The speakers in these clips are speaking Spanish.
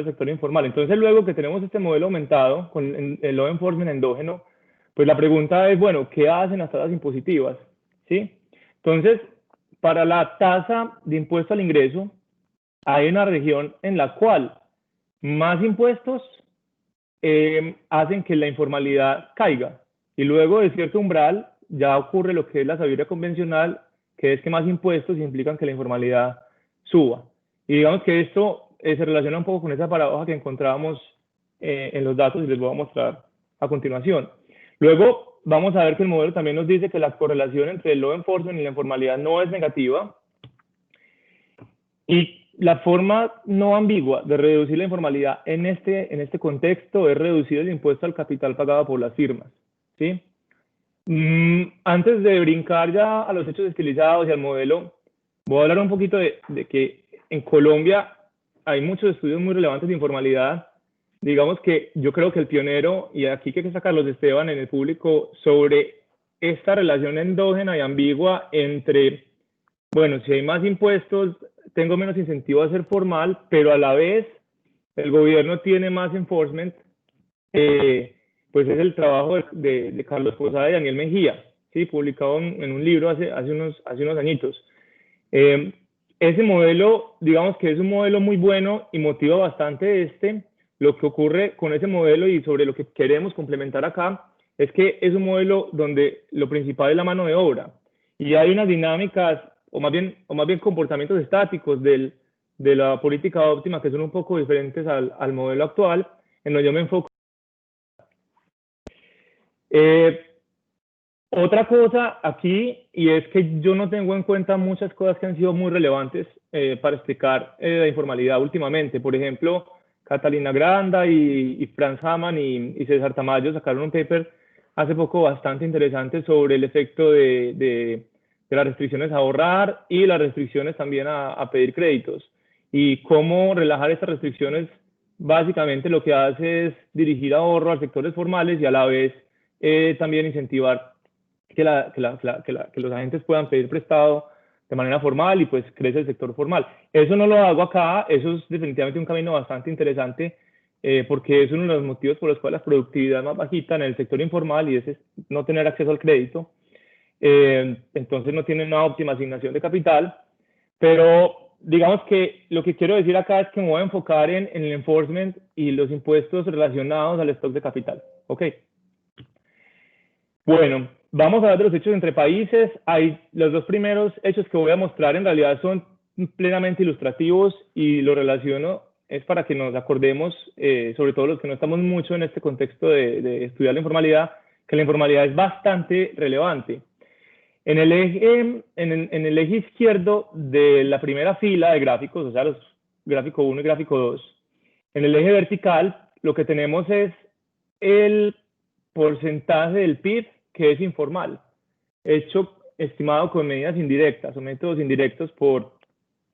al sector informal. Entonces, luego que tenemos este modelo aumentado con el law enforcement endógeno, pues la pregunta es, bueno, ¿qué hacen las tasas impositivas? ¿Sí? Entonces, para la tasa de impuesto al ingreso, hay una región en la cual más impuestos hacen que la informalidad caiga. Y luego de cierto umbral ya ocurre lo que es la sabiduría convencional, que es que más impuestos implican que la informalidad suba. Y digamos que esto se relaciona un poco con esa paradoja que encontrábamos en los datos y les voy a mostrar a continuación. Luego vamos a ver que el modelo también nos dice que la correlación entre el law enforcement y la informalidad no es negativa. Y la forma no ambigua de reducir la informalidad en este contexto es reducir el impuesto al capital pagado por las firmas. ¿Sí? Antes de brincar ya a los hechos estilizados y al modelo, voy a hablar un poquito de que en Colombia hay muchos estudios muy relevantes de informalidad. Digamos que yo creo que el pionero, y aquí que está Carlos Esteban en el público, sobre esta relación endógena y ambigua entre, bueno, si hay más impuestos, tengo menos incentivo a ser formal, pero a la vez el gobierno tiene más enforcement, pues es el trabajo de Carlos Posada y Daniel Mejía, ¿sí? Publicado en un libro hace unos añitos. Ese modelo, digamos que es un modelo muy bueno y motiva bastante lo que ocurre con ese modelo y sobre lo que queremos complementar acá, es que es un modelo donde lo principal es la mano de obra y hay unas dinámicas o más bien comportamientos estáticos de la política óptima que son un poco diferentes al modelo actual, en donde yo me enfoco. Otra cosa aquí, y es que yo no tengo en cuenta muchas cosas que han sido muy relevantes para explicar la informalidad últimamente. Por ejemplo, Catalina Granda y Franz Hamann y César Tamayo sacaron un paper hace poco bastante interesante sobre el efecto de las restricciones a ahorrar y las restricciones también a pedir créditos. Y cómo relajar estas restricciones básicamente lo que hace es dirigir ahorro a sectores formales y a la vez también incentivar que los agentes puedan pedir prestado de manera formal y pues crece el sector formal. Eso no lo hago acá, eso es definitivamente un camino bastante interesante porque es uno de los motivos por los cuales la productividad es más bajita en el sector informal y es no tener acceso al crédito. Entonces no tienen una óptima asignación de capital, pero digamos que lo que quiero decir acá es que me voy a enfocar en el enforcement y los impuestos relacionados al stock de capital. ¿Ok? Bueno, vamos a hablar de los hechos entre países. Los dos primeros hechos que voy a mostrar en realidad son plenamente ilustrativos y lo relaciono es para que nos acordemos, sobre todo los que no estamos mucho en este contexto de estudiar la informalidad, que la informalidad es bastante relevante. En el eje izquierdo de la primera fila de gráficos, o sea, los gráfico 1 y gráfico 2, en el eje vertical lo que tenemos es el porcentaje del PIB que es informal, hecho estimado con medidas indirectas o métodos indirectos por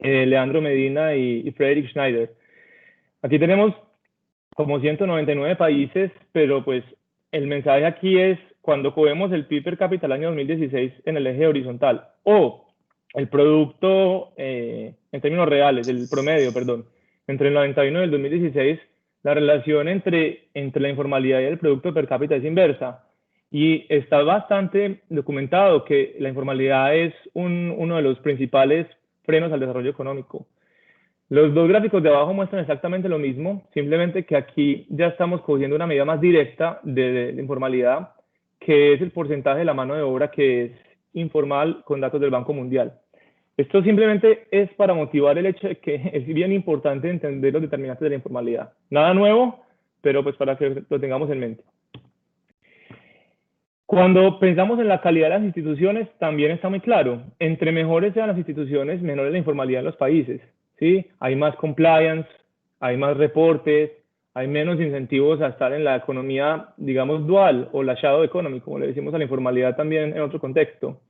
Leandro Medina y Frederick Schneider. Aquí tenemos como 199 países, pero pues el mensaje aquí es cuando cogemos el PIB per cápita del año 2016 en el eje horizontal o el producto en términos reales, el promedio, perdón, entre el 91 y el 2016, la relación entre la informalidad y el producto per cápita es inversa. Y está bastante documentado que la informalidad es uno de los principales frenos al desarrollo económico. Los dos gráficos de abajo muestran exactamente lo mismo, simplemente que aquí ya estamos cogiendo una medida más directa de informalidad, que es el porcentaje de la mano de obra que es informal con datos del Banco Mundial. Esto simplemente es para motivar el hecho de que es bien importante entender los determinantes de la informalidad. Nada nuevo, pero pues para que lo tengamos en mente. Cuando pensamos en la calidad de las instituciones, también está muy claro. Entre mejores sean las instituciones, menor es la informalidad en los países. ¿Sí? Hay más compliance, hay más reportes, hay menos incentivos a estar en la economía, digamos, dual o la shadow economy, como le decimos a la informalidad también en otro contexto.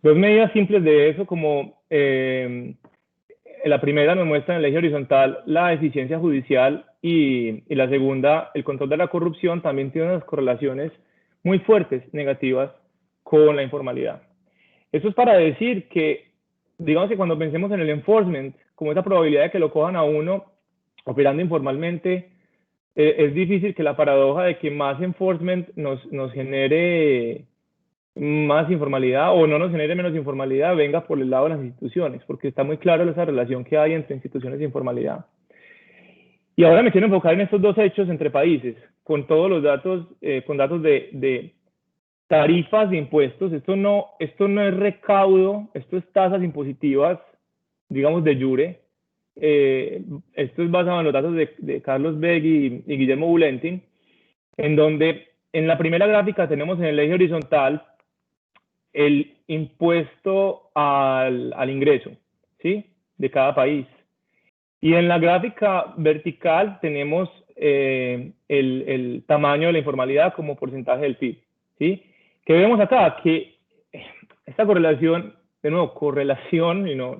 Dos medidas simples de eso, como la primera nos muestra en el eje horizontal la eficiencia judicial y la segunda, el control de la corrupción, también tiene unas correlaciones muy fuertes, negativas, con la informalidad. Eso es para decir que, digamos que cuando pensemos en el enforcement, como esa probabilidad de que lo cojan a uno, operando informalmente, es difícil que la paradoja de que más enforcement nos genere más informalidad o no nos genere menos informalidad venga por el lado de las instituciones, porque está muy claro esa relación que hay entre instituciones e informalidad. Y ahora me quiero enfocar en estos dos hechos entre países, con todos los datos, con datos de tarifas de impuestos. Esto no es recaudo, esto es tasas impositivas, digamos, de jure. Esto es basado en los datos de Carlos Begg y Guillermo Bulentin, en donde en la primera gráfica tenemos en el eje horizontal el impuesto al ingreso, ¿sí? De cada país. Y en la gráfica vertical tenemos el tamaño de la informalidad como porcentaje del PIB, ¿sí? ¿Qué vemos acá? Que esta correlación, de nuevo, correlación, y no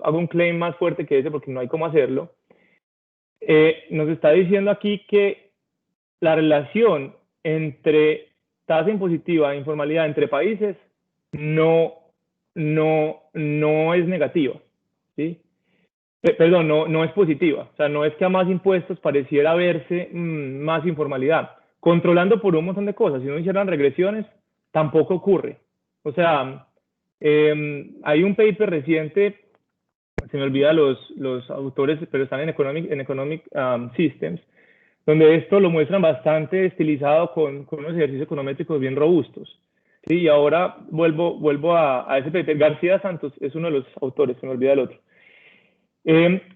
hago un claim más fuerte que ese porque no hay cómo hacerlo, nos está diciendo aquí que la relación entre tasa impositiva e informalidad entre países no es negativa, ¿sí? Perdón, no es positiva. O sea, no es que a más impuestos pareciera verse más informalidad. Controlando por un montón de cosas. Si no hicieran regresiones, tampoco ocurre. O sea, hay un paper reciente, se me olvida los autores, pero están en Economic Systems, donde esto lo muestran bastante estilizado con unos ejercicios econométricos bien robustos. Sí, y ahora vuelvo a ese paper. García Santos es uno de los autores, se me olvida el otro.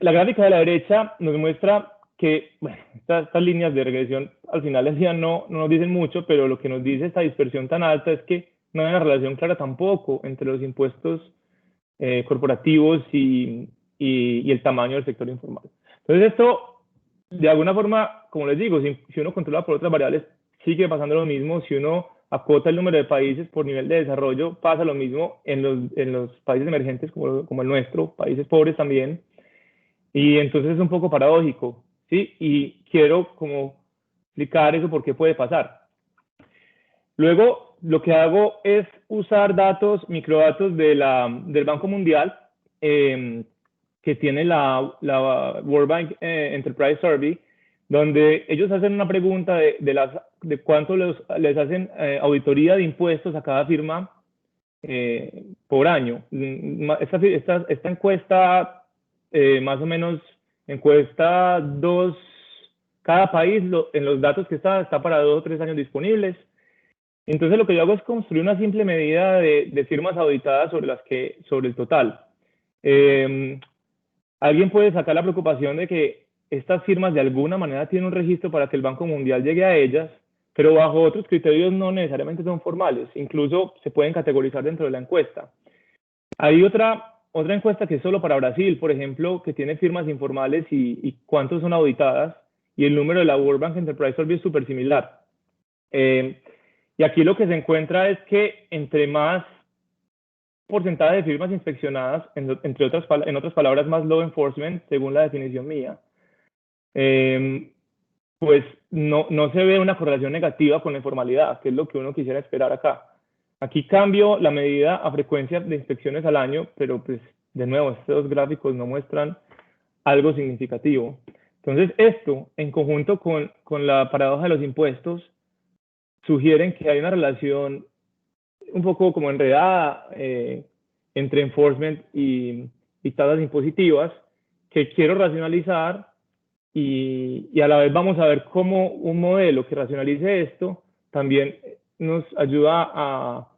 La gráfica de la derecha nos muestra que bueno, estas líneas de regresión al final del día no nos dicen mucho, pero lo que nos dice esta dispersión tan alta es que no hay una relación clara tampoco entre los impuestos corporativos y el tamaño del sector informal. Entonces esto, de alguna forma, como les digo, si uno controla por otras variables, sigue pasando lo mismo. Si uno acota el número de países por nivel de desarrollo, pasa lo mismo en los países emergentes como el nuestro, países pobres también. Y entonces es un poco paradójico, ¿sí? Y quiero como explicar eso por qué puede pasar. Luego, lo que hago es usar datos, microdatos del Banco Mundial, que tiene la World Bank Enterprise Survey, donde ellos hacen una pregunta de cuánto les hacen auditoría de impuestos a cada firma por año. Esta encuesta, más o menos, encuesta cada país, en los datos que está para 2 o 3 años disponibles. Entonces lo que yo hago es construir una simple medida de firmas auditadas sobre el total. Alguien puede sacar la preocupación de que estas firmas de alguna manera tienen un registro para que el Banco Mundial llegue a ellas, pero bajo otros criterios no necesariamente son formales, incluso se pueden categorizar dentro de la encuesta. Hay otra encuesta que es solo para Brasil, por ejemplo, que tiene firmas informales y cuántos son auditadas, y el número de la World Bank Enterprise Survey es súper similar. Y aquí lo que se encuentra es que entre más porcentaje de firmas inspeccionadas, en otras palabras, más law enforcement, según la definición mía, pues no se ve una correlación negativa con la informalidad, que es lo que uno quisiera esperar acá. Aquí cambio la medida a frecuencia de inspecciones al año, pero pues de nuevo, estos dos gráficos no muestran algo significativo. Entonces esto, en conjunto con la paradoja de los impuestos, sugieren que hay una relación un poco como enredada entre enforcement y tasas impositivas que quiero racionalizar y a la vez vamos a ver cómo un modelo que racionalice esto también nos ayuda a,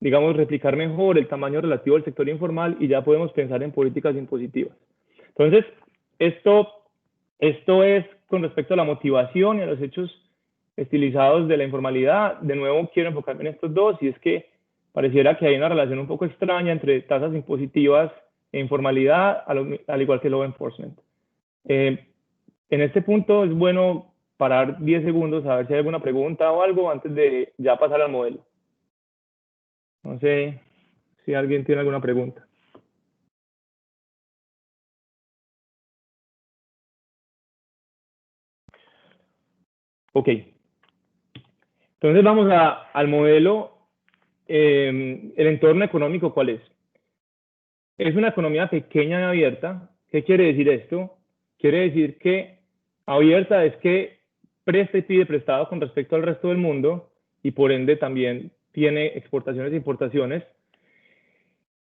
digamos, replicar mejor el tamaño relativo del sector informal y ya podemos pensar en políticas impositivas. Entonces, esto es con respecto a la motivación y a los hechos estilizados de la informalidad. De nuevo, quiero enfocarme en estos dos, y es que pareciera que hay una relación un poco extraña entre tasas impositivas e informalidad, al igual que law enforcement. En este punto es bueno parar 10 segundos a ver si hay alguna pregunta o algo antes de ya pasar al modelo. No sé si alguien tiene alguna pregunta. Ok. Entonces vamos al modelo. El entorno económico, ¿cuál es? Es una economía pequeña y abierta. ¿Qué quiere decir esto? Quiere decir que Abierta es que presta y pide prestado con respecto al resto del mundo y por ende también tiene exportaciones e importaciones.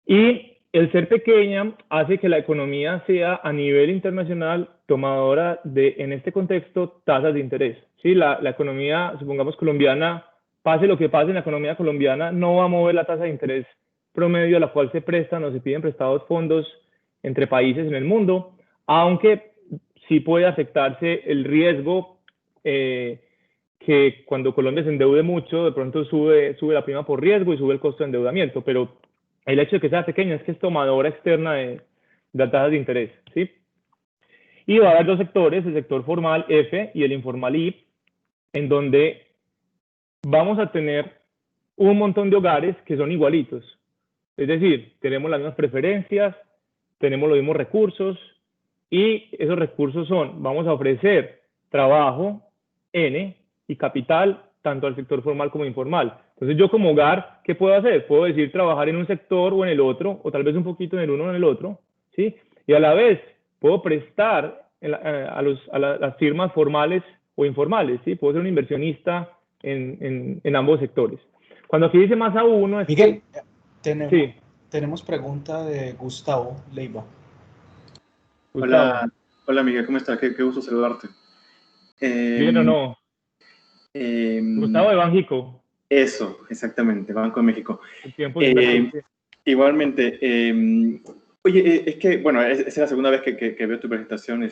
Y el ser pequeña hace que la economía sea a nivel internacional tomadora de, en este contexto, tasas de interés. ¿Sí? La economía, supongamos colombiana, pase lo que pase en la economía colombiana, no va a mover la tasa de interés promedio a la cual se prestan o se piden prestados fondos entre países en el mundo, aunque sí puede afectarse el riesgo que cuando Colombia se endeude mucho, de pronto sube la prima por riesgo y sube el costo de endeudamiento, pero el hecho de que sea pequeña es que es tomadora externa de las tasas de interés, ¿sí? Y va a haber dos sectores, el sector formal F y el informal I, en donde vamos a tener un montón de hogares que son igualitos. Es decir, tenemos las mismas preferencias, tenemos los mismos recursos y esos recursos son, vamos a ofrecer trabajo, N, y capital, tanto al sector formal como informal. Entonces yo como hogar, ¿qué puedo hacer? Puedo decir trabajar en un sector o en el otro, o tal vez un poquito en el uno o en el otro, ¿sí? Y a la vez puedo prestar a las firmas formales o informales, ¿sí? Puedo ser un inversionista en ambos sectores. Cuando aquí dice más a uno es Miguel, que... tenemos, Sí, tenemos pregunta de Gustavo Leiva. Gustavo. Hola, hola Miguel, ¿cómo estás? Qué gusto saludarte. ¿Bien o no? Gustavo de Banjico. Eso, exactamente, Banco de México. El tiempo de invertir. Sí. Igualmente, oye, es que, bueno, es la segunda vez que veo tu presentación,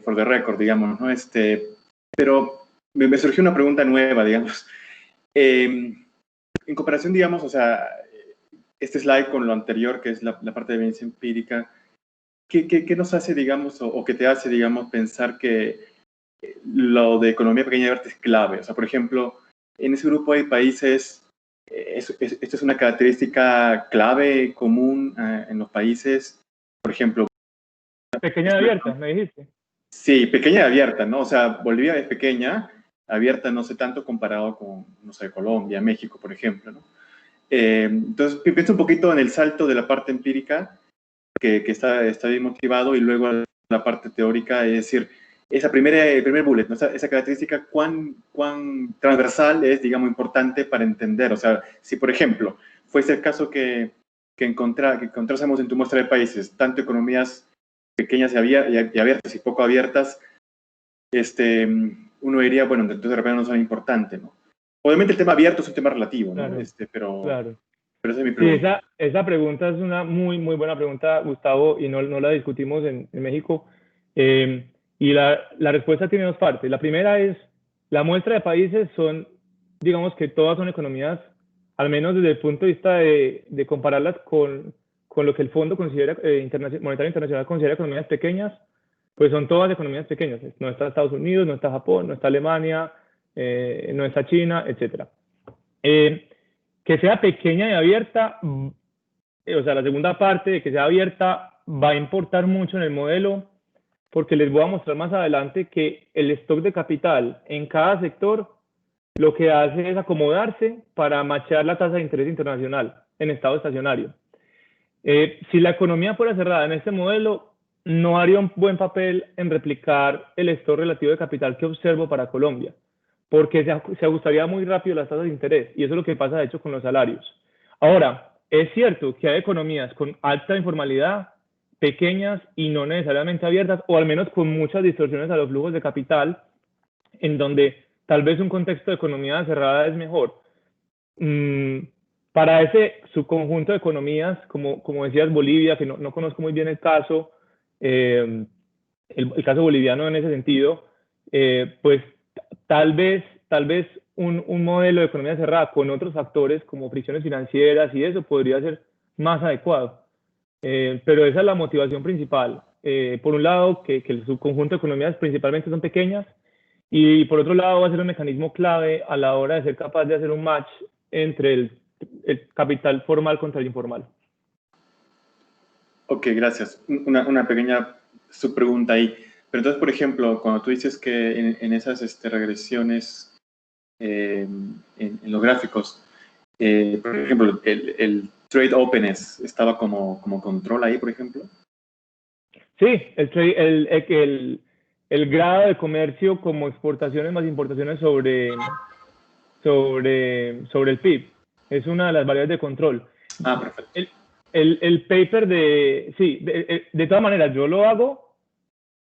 for the record, digamos, ¿no? Pero me surgió una pregunta nueva, digamos. En comparación, digamos, o sea, este slide con lo anterior, que es la parte de evidencia empírica, ¿qué nos hace, digamos, o qué te hace, digamos, pensar que lo de economía pequeña y abierta es clave? O sea, por ejemplo, en ese grupo hay países, esto es una característica clave, común en los países, por ejemplo. Pequeña y abierta, me dijiste. Sí, pequeña y abierta, ¿no? O sea, Bolivia es pequeña, abierta no sé tanto comparado con, no sé, Colombia, México, por ejemplo, ¿no? Entonces, pienso un poquito en el salto de la parte empírica, que está bien motivado, y luego la parte teórica, es decir, el primer bullet, ¿no? Esa característica, cuán transversal es, digamos, importante para entender. O sea, si por ejemplo fuese el caso que encontrásemos en tu muestra de países tanto economías pequeñas y abiertas y poco abiertas, uno diría, bueno, entonces de repente no son importantes, ¿no? Obviamente el tema abierto es un tema relativo, ¿no? Claro, Pero claro. esa es mi Sí, pregunta. esa pregunta es una muy, muy buena pregunta, Gustavo, y no la discutimos en México. Y la respuesta tiene dos partes. La primera es, la muestra de países son, digamos que todas son economías, al menos desde el punto de vista de compararlas con lo que el Fondo considera, Monetario Internacional considera economías pequeñas, pues son todas economías pequeñas. No está Estados Unidos, no está Japón, no está Alemania, no está China, etcétera. Que sea pequeña y abierta, o sea, la segunda parte de que sea abierta va a importar mucho en el modelo, porque les voy a mostrar más adelante que el stock de capital en cada sector lo que hace es acomodarse para machear la tasa de interés internacional en estado estacionario. Si la economía fuera cerrada en este modelo, no haría un buen papel en replicar el stock relativo de capital que observo para Colombia, porque se ajustaría muy rápido las tasas de interés, y eso es lo que pasa de hecho con los salarios. Ahora, es cierto que hay economías con alta informalidad, pequeñas y no necesariamente abiertas, o al menos con muchas distorsiones a los flujos de capital, en donde tal vez un contexto de economía cerrada es mejor. Para ese subconjunto de economías, como decías, Bolivia, que no conozco muy bien el caso, el caso boliviano en ese sentido, pues tal vez un modelo de economía cerrada con otros factores como fricciones financieras y eso podría ser más adecuado. Pero esa es la motivación principal. Por un lado, que el subconjunto de economías principalmente son pequeñas, y por otro lado va a ser un mecanismo clave a la hora de ser capaz de hacer un match entre el capital formal contra el informal. Ok, gracias. Una pequeña subpregunta ahí. Pero entonces, por ejemplo, cuando tú dices que en esas regresiones en los gráficos, por ejemplo, el trade openness estaba como control ahí, por ejemplo. Sí, el grado de comercio como exportaciones más importaciones sobre el PIB. Es una de las variables de control. Ah, perfecto. El paper de todas maneras, yo lo hago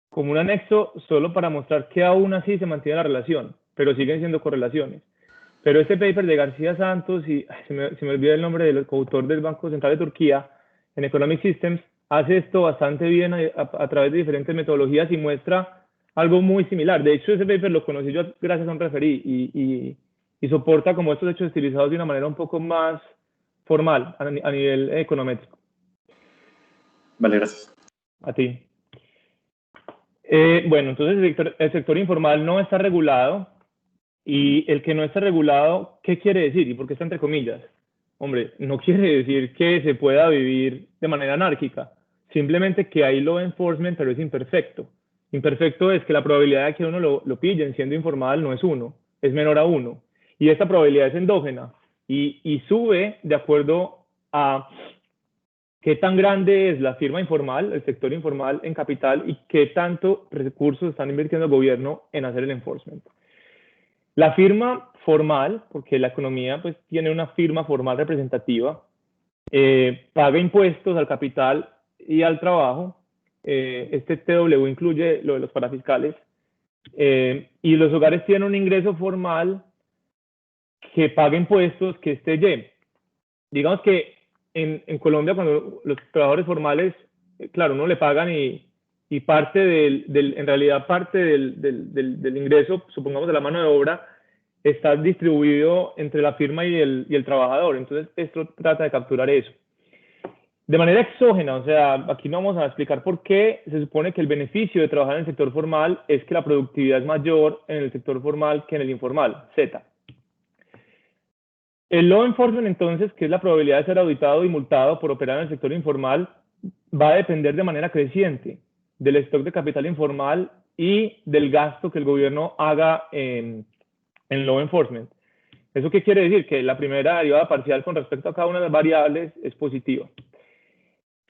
como un anexo solo para mostrar que aún así se mantiene la relación, pero siguen siendo correlaciones. Pero este paper de García Santos, y se me olvida el nombre del coautor del Banco Central de Turquía, en Economic Systems, hace esto bastante bien a través de diferentes metodologías y muestra algo muy similar. De hecho, ese paper lo conocí yo gracias a un referí y soporta como estos hechos estilizados de una manera un poco más formal a nivel econométrico. Vale, gracias. A ti. Bueno, entonces el sector informal no está regulado, y el que no está regulado, ¿qué quiere decir? ¿Y por qué está entre comillas? Hombre, no quiere decir que se pueda vivir de manera anárquica, simplemente que hay law enforcement, pero es imperfecto. Imperfecto es que la probabilidad de que uno lo pillen siendo informal no es 1, es menor a 1. Y esta probabilidad es endógena y sube de acuerdo a qué tan grande es la firma informal, el sector informal en capital, y qué tanto recursos están invirtiendo el gobierno en hacer el enforcement. La firma formal, porque la economía pues tiene una firma formal representativa, paga impuestos al capital y al trabajo. Este TW incluye lo de los parafiscales. Y los hogares tienen un ingreso formal que paga impuestos, que es TY. Digamos que en Colombia, cuando los trabajadores formales, claro, uno le pagan y parte en realidad parte del ingreso, supongamos de la mano de obra, está distribuido entre la firma y el trabajador. Entonces, esto trata de capturar eso. De manera exógena, o sea, aquí no vamos a explicar por qué se supone que el beneficio de trabajar en el sector formal es que la productividad es mayor en el sector formal que en el informal, Z. El law enforcement, entonces, que es la probabilidad de ser auditado y multado por operar en el sector informal, va a depender de manera creciente del stock de capital informal y del gasto que el gobierno haga en law enforcement. ¿Eso qué quiere decir? Que la primera derivada parcial con respecto a cada una de las variables es positiva.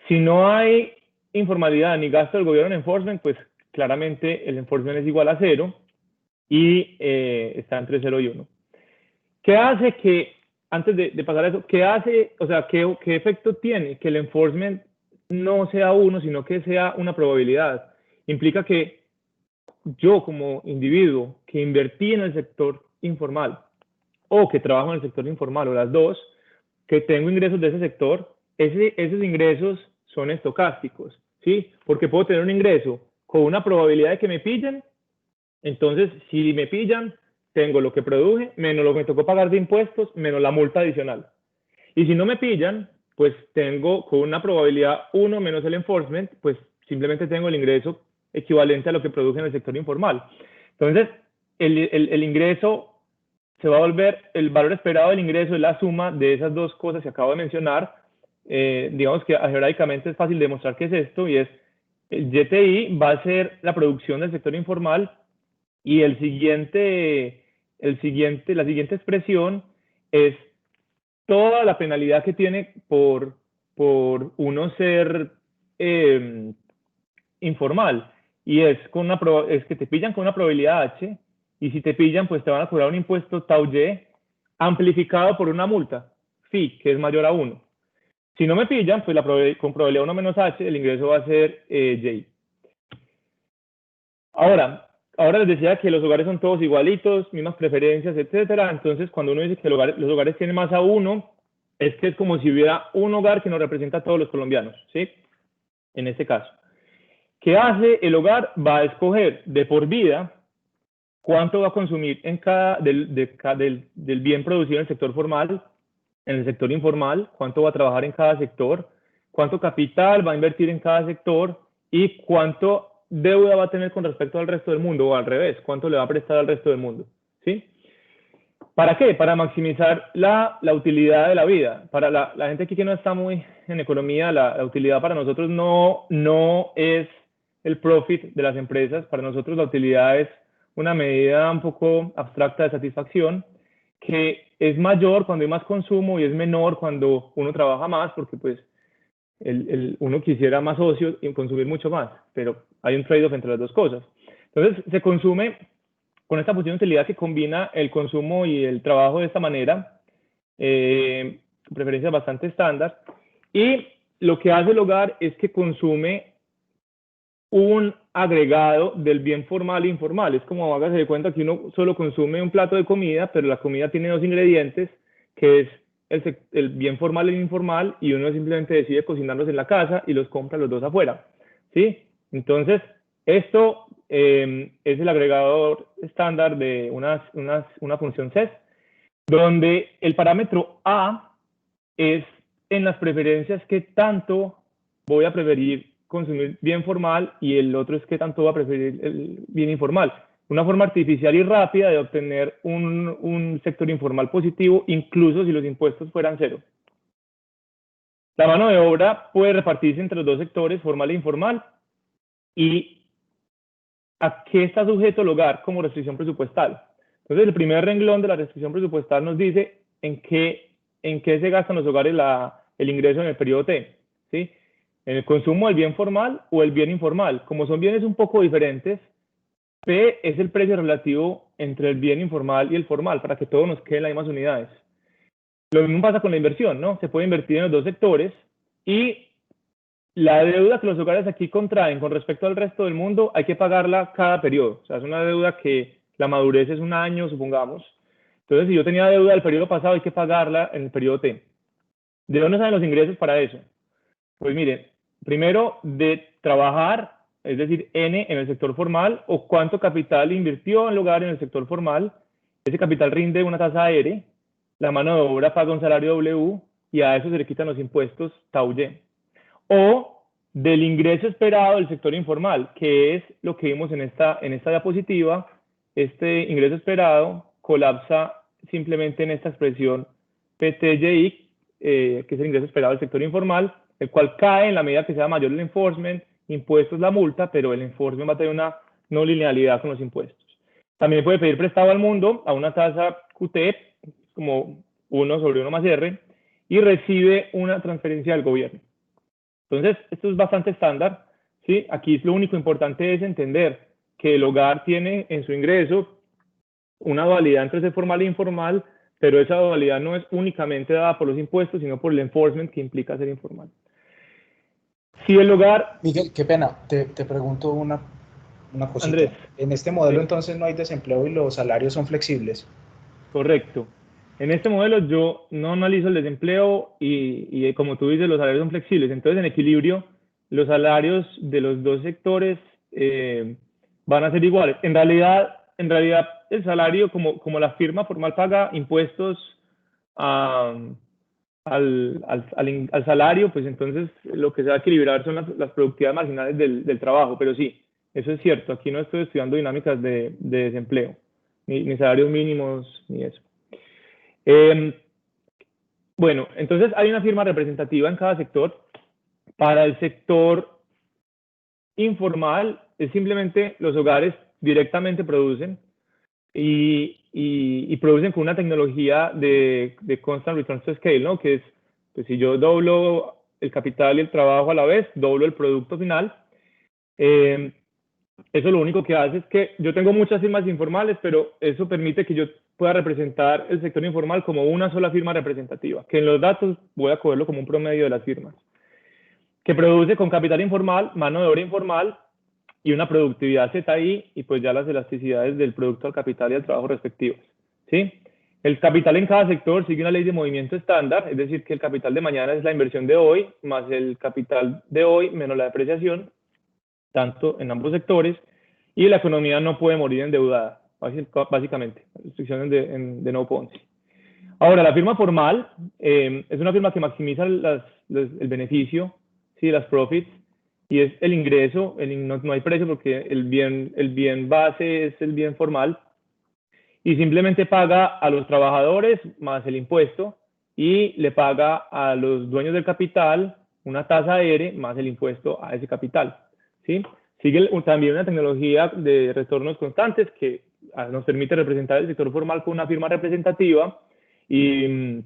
Si no hay informalidad ni gasto del gobierno en enforcement, pues claramente el enforcement es igual a 0 y está entre 0 y 1. ¿Qué hace que, antes de pasar a eso, qué hace, o sea, qué efecto tiene que el enforcement no sea 1, sino que sea una probabilidad? Implica que yo como individuo que invertí en el sector informal o que trabajo en el sector informal o las dos, que tengo ingresos de ese sector, esos ingresos son estocásticos, ¿sí? Porque puedo tener un ingreso con una probabilidad de que me pillen, entonces si me pillan, tengo lo que produje, menos lo que me tocó pagar de impuestos, menos la multa adicional. Y si no me pillan, pues tengo con una probabilidad 1 menos el enforcement, pues simplemente tengo el ingreso equivalente a lo que produje en el sector informal. Entonces, el ingreso se va a volver, el valor esperado del ingreso es la suma de esas dos cosas que acabo de mencionar. Digamos que algebraicamente es fácil demostrar qué es esto, y es el YTI va a ser la producción del sector informal, y la siguiente expresión es toda la penalidad que tiene por uno ser informal, y es que te pillan con una probabilidad H, y si te pillan, pues te van a cobrar un impuesto tau Y amplificado por una multa, phi, que es mayor a 1. Si no me pillan, pues con probabilidad 1 menos H, el ingreso va a ser Y. Ahora les decía que los hogares son todos igualitos, mismas preferencias, etcétera. Entonces, cuando uno dice que los hogares tienen más a 1, es que es como si hubiera un hogar que nos representa a todos los colombianos, ¿sí? En este caso. ¿Qué hace el hogar? Va a escoger de por vida cuánto va a consumir en del bien producido en el sector formal, en el sector informal, cuánto va a trabajar en cada sector, cuánto capital va a invertir en cada sector y cuánto deuda va a tener con respecto al resto del mundo, o al revés, cuánto le va a prestar al resto del mundo, ¿sí? ¿Para qué? Para maximizar la utilidad de la vida. Para la gente aquí que no está muy en economía, la utilidad para nosotros no es el profit de las empresas. Para nosotros la utilidad es una medida un poco abstracta de satisfacción, que es mayor cuando hay más consumo y es menor cuando uno trabaja más, porque pues uno quisiera más ocio y consumir mucho más, pero hay un trade-off entre las dos cosas. Entonces, se consume con esta función de utilidad que combina el consumo y el trabajo de esta manera, con preferencias bastante estándar, y lo que hace el hogar es que consume un agregado del bien formal e informal. Es como, hágase de cuenta que uno solo consume un plato de comida, pero la comida tiene dos ingredientes, que es el bien formal y el informal, y uno simplemente decide cocinarlos en la casa y los compra los dos afuera, ¿sí? Entonces, esto es el agregador estándar de una función SES, donde el parámetro A es en las preferencias que tanto voy a preferir consumir bien formal y el otro es que tanto voy a preferir el bien informal. Una forma artificial y rápida de obtener un sector informal positivo, incluso si los impuestos fueran cero. La mano de obra puede repartirse entre los dos sectores, formal e informal, y ¿a qué está sujeto el hogar como restricción presupuestal? Entonces, el primer renglón de la restricción presupuestal nos dice en qué se gastan los hogares el ingreso en el periodo T, ¿sí? En el consumo del bien formal o el bien informal. Como son bienes un poco diferentes, P es el precio relativo entre el bien informal y el formal, para que todo nos quede en las mismas unidades. Lo mismo pasa con la inversión, ¿no? Se puede invertir en los dos sectores y la deuda que los hogares aquí contraen con respecto al resto del mundo hay que pagarla cada periodo. O sea, es una deuda que la madurez es un año, supongamos. Entonces, si yo tenía deuda del periodo pasado, hay que pagarla en el periodo T. ¿De dónde salen los ingresos para eso? Pues miren, primero de trabajar, es decir, N en el sector formal, o cuánto capital invirtió el hogar en el sector formal. Ese capital rinde una tasa R, la mano de obra paga un salario W y a eso se le quitan los impuestos tau Y. O del ingreso esperado del sector informal, que es lo que vimos en esta diapositiva. Este ingreso esperado colapsa simplemente en esta expresión PTYI, que es el ingreso esperado del sector informal, el cual cae en la medida que sea mayor el enforcement, impuestos la multa, pero el enforcement va a tener una no linealidad con los impuestos. También puede pedir prestado al mundo a una tasa QT, como 1 sobre 1 más R, y recibe una transferencia del gobierno. Entonces, esto es bastante estándar, ¿sí? Aquí lo único importante es entender que el hogar tiene en su ingreso una dualidad entre ser formal e informal, pero esa dualidad no es únicamente dada por los impuestos, sino por el enforcement que implica ser informal. Si el hogar... Miguel, qué pena, te pregunto una cosita. Andrés. En este modelo Sí. Entonces no hay desempleo y los salarios son flexibles. Correcto. En este modelo yo no analizo el desempleo y como tú dices, los salarios son flexibles. Entonces, en equilibrio, los salarios de los dos sectores van a ser iguales. En realidad el salario, como la firma formal paga impuestos al salario, pues entonces lo que se va a equilibrar son las productividades marginales del trabajo. Pero sí, eso es cierto. Aquí no estoy estudiando dinámicas de desempleo, ni salarios mínimos, ni eso. Bueno, entonces hay una firma representativa en cada sector. Para el sector informal, es simplemente los hogares directamente producen y producen con una tecnología de constant return to scale, ¿no? Que es, pues si yo doblo el capital y el trabajo a la vez, doblo el producto final. Eso lo único que hace es que yo tengo muchas firmas informales, pero eso permite que yo pueda representar el sector informal como una sola firma representativa, que en los datos voy a cogerlo como un promedio de las firmas, que produce con capital informal, mano de obra informal y una productividad ZI y pues ya las elasticidades del producto al capital y al trabajo respectivos, ¿sí? El capital en cada sector sigue una ley de movimiento estándar, es decir, que el capital de mañana es la inversión de hoy, más el capital de hoy menos la depreciación, tanto en ambos sectores, y la economía no puede morir endeudada, básicamente, restricciones de no Ponzi. Ahora, la firma formal es una firma que maximiza el beneficio, ¿sí? Las profits, y es el ingreso, no hay precio porque el bien base es el bien formal, y simplemente paga a los trabajadores más el impuesto, y le paga a los dueños del capital una tasa R más el impuesto a ese capital, ¿sí? Sigue también una tecnología de retornos constantes que nos permite representar el sector formal con una firma representativa y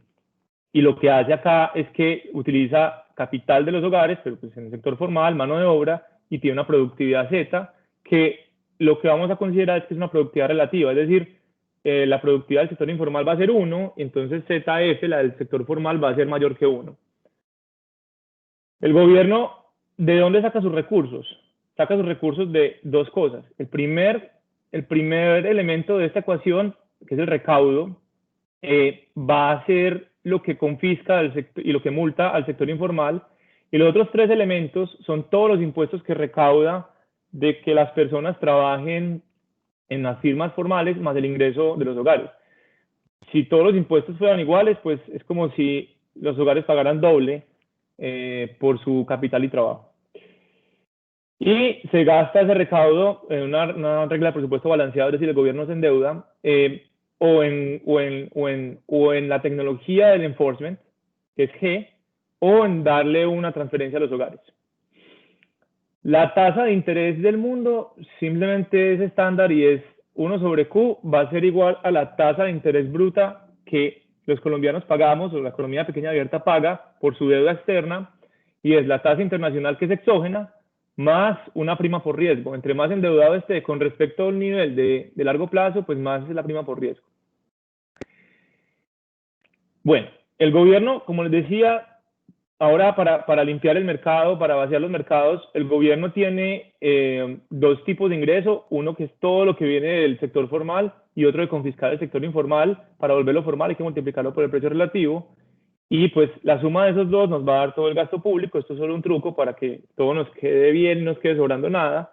lo que hace acá es que utiliza capital de los hogares, pero pues en el sector formal, mano de obra, y tiene una productividad Z que lo que vamos a considerar es que es una productividad relativa, es decir, la productividad del sector informal va a ser 1, entonces ZF, la del sector formal, va a ser mayor que 1. El gobierno, ¿de dónde saca sus recursos? Saca sus recursos de dos cosas. El primer elemento de esta ecuación, que es el recaudo, va a ser lo que confisca y lo que multa al sector informal. Y los otros tres elementos son todos los impuestos que recauda de que las personas trabajen en las firmas formales más el ingreso de los hogares. Si todos los impuestos fueran iguales, pues es como si los hogares pagaran doble por su capital y trabajo. Y se gasta ese recaudo en una regla de presupuesto balanceado, es decir, el gobierno se endeuda, o en la tecnología del enforcement, que es G, o en darle una transferencia a los hogares. La tasa de interés del mundo simplemente es estándar y es 1 sobre Q, va a ser igual a la tasa de interés bruta que los colombianos pagamos, o la economía pequeña abierta paga por su deuda externa, y es la tasa internacional que es exógena, más una prima por riesgo. Entre más endeudado esté con respecto al nivel de largo plazo, pues más es la prima por riesgo. Bueno, el gobierno, como les decía, ahora para limpiar el mercado, para vaciar los mercados, el gobierno tiene dos tipos de ingreso, uno que es todo lo que viene del sector formal y otro de confiscar el sector informal. Para volverlo formal hay que multiplicarlo por el precio relativo, y pues la suma de esos dos nos va a dar todo el gasto público. Esto es solo un truco para que todo nos quede bien, no nos quede sobrando nada.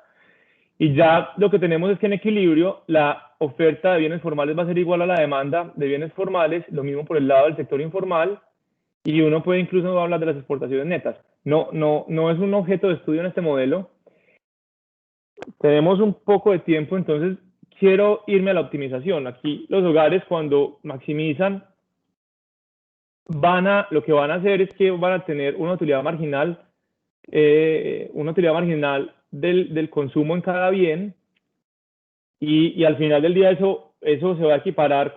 Y ya lo que tenemos es que en equilibrio la oferta de bienes formales va a ser igual a la demanda de bienes formales, lo mismo por el lado del sector informal, y uno puede incluso hablar de las exportaciones netas. No es un objeto de estudio en este modelo. Tenemos un poco de tiempo, entonces quiero irme a la optimización. Aquí los hogares, cuando maximizan, lo que van a hacer es que van a tener una utilidad marginal del consumo en cada bien, y al final del día eso se va a equiparar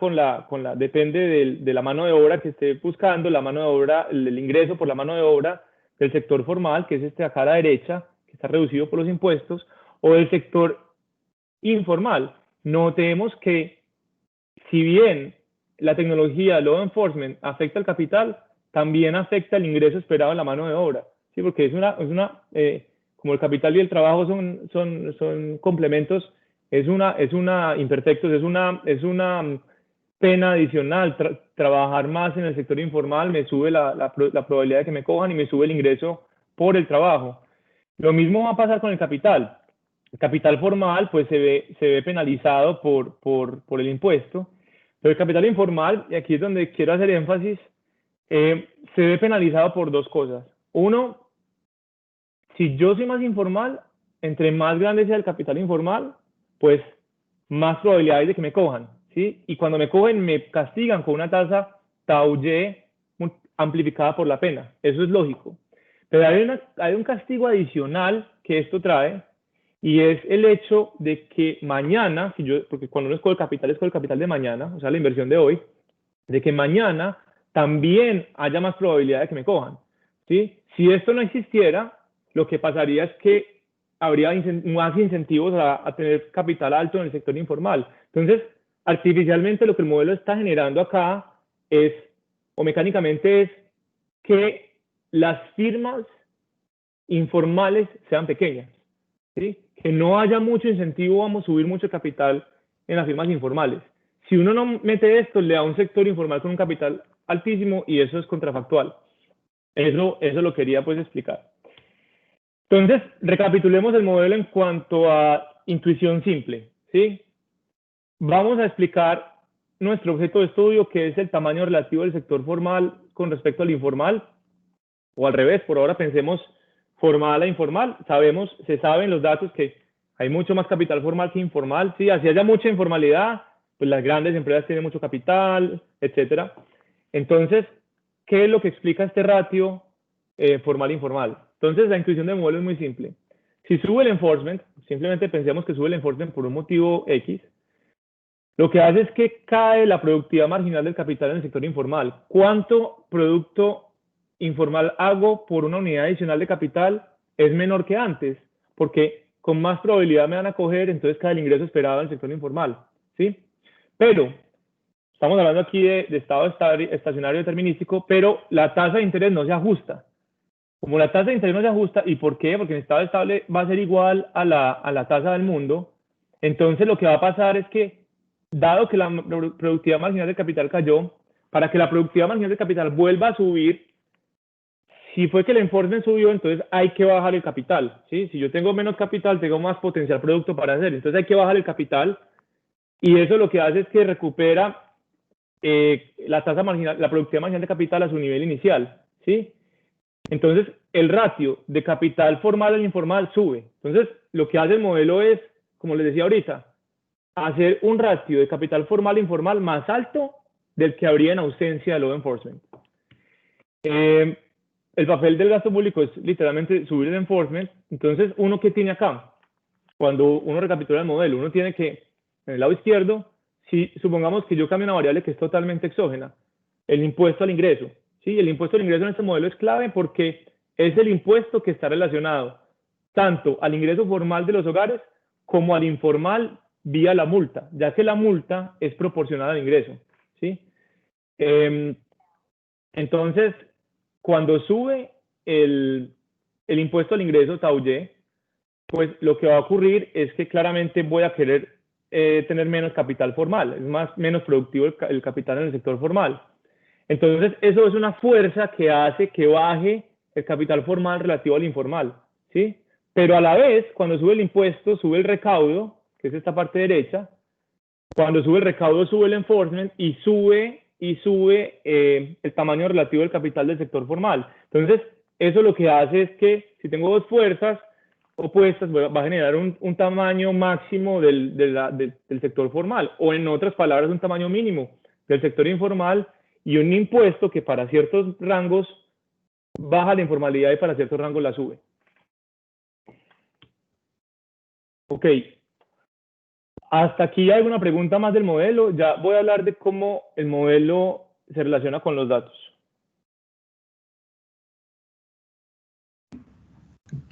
depende de la mano de obra que esté buscando, la mano de obra, el ingreso por la mano de obra del sector formal, que es este acá a la derecha, que está reducido por los impuestos, o del sector informal. Notemos que si bien la tecnología, el law enforcement, afecta el capital, también afecta el ingreso esperado en la mano de obra, ¿sí? Porque como el capital y el trabajo son complementos, es una imperfectos, es una pena adicional. Trabajar más en el sector informal me sube la probabilidad de que me cojan y me sube el ingreso por el trabajo. Lo mismo va a pasar con el capital. El capital formal pues se ve penalizado por el impuesto, pero el capital informal, y aquí es donde quiero hacer énfasis, se ve penalizado por dos cosas. Uno, si yo soy más informal, entre más grande sea el capital informal, pues más probabilidad hay de que me cojan, ¿sí? Y cuando me cogen, me castigan con una tasa tau y amplificada por la pena. Eso es lógico. Pero hay un castigo adicional que esto trae, y es el hecho de que mañana, porque cuando uno escoge el capital de mañana, o sea, la inversión de hoy, de que mañana también haya más probabilidad de que me cojan, ¿sí? Si esto no existiera, lo que pasaría es que habría más incentivos a tener capital alto en el sector informal. Entonces, artificialmente lo que el modelo está generando acá es, o mecánicamente es, que las firmas informales sean pequeñas, ¿sí? Que no haya mucho incentivo a subir mucho capital en las firmas informales. Si uno no mete esto, le da un sector informal con un capital altísimo, y eso es contrafactual. Eso lo quería pues explicar. Entonces, recapitulemos el modelo en cuanto a intuición simple, ¿sí? Vamos a explicar nuestro objeto de estudio, que es el tamaño relativo del sector formal con respecto al informal, o al revés. Por ahora pensemos formal a informal. Se saben los datos que hay mucho más capital formal que informal, ¿sí? Así haya mucha informalidad, pues las grandes empresas tienen mucho capital, etcétera. Entonces, ¿qué es lo que explica este ratio formal-informal? Entonces, la intuición del modelo es muy simple. Si sube el enforcement, simplemente pensemos que sube el enforcement por un motivo X, lo que hace es que cae la productividad marginal del capital en el sector informal. ¿Cuánto producto informal hago por una unidad adicional de capital? Es menor que antes, porque con más probabilidad me van a coger, entonces cae el ingreso esperado en el sector informal, ¿sí? Pero estamos hablando aquí de estado estacionario determinístico, pero la tasa de interés no se ajusta. Como la tasa de interés no se ajusta, ¿y por qué? Porque en estado estable va a ser igual a la tasa del mundo. Entonces lo que va a pasar es que, dado que la productividad marginal del capital cayó, para que la productividad marginal del capital vuelva a subir, si fue que el enforcement subió, entonces hay que bajar el capital, ¿sí? Si yo tengo menos capital, tengo más potencial producto para hacer. Entonces hay que bajar el capital, y eso lo que hace es que recupera la tasa marginal, la productividad marginal de capital a su nivel inicial, ¿sí? Entonces, el ratio de capital formal al informal sube. Entonces, lo que hace el modelo es, como les decía ahorita, hacer un ratio de capital formal e informal más alto del que habría en ausencia de law enforcement. El papel del gasto público es literalmente subir el enforcement. Entonces, ¿uno qué tiene acá? Cuando uno recapitula el modelo, uno tiene que, en el lado izquierdo, si supongamos que yo cambio una variable que es totalmente exógena, el impuesto al ingreso. ¿Sí? El impuesto al ingreso en este modelo es clave porque es el impuesto que está relacionado tanto al ingreso formal de los hogares como al informal vía la multa, ya que la multa es proporcional al ingreso. ¿Sí? Entonces, cuando sube el impuesto al ingreso tau Y, pues lo que va a ocurrir es que claramente voy a querer tener menos capital formal, es menos productivo el capital en el sector formal. Entonces, eso es una fuerza que hace que baje el capital formal relativo al informal, ¿sí? Pero a la vez, cuando sube el impuesto, sube el recaudo, que es esta parte derecha. Cuando sube el recaudo, sube el enforcement y sube el tamaño relativo del capital del sector formal. Entonces, eso lo que hace es que si tengo dos fuerzas opuestas, va a generar un tamaño máximo del sector formal, o en otras palabras, un tamaño mínimo del sector informal, y un impuesto que para ciertos rangos baja la informalidad y para ciertos rangos la sube. Ok. Hasta aquí hay alguna pregunta más del modelo. Ya voy a hablar de cómo el modelo se relaciona con los datos.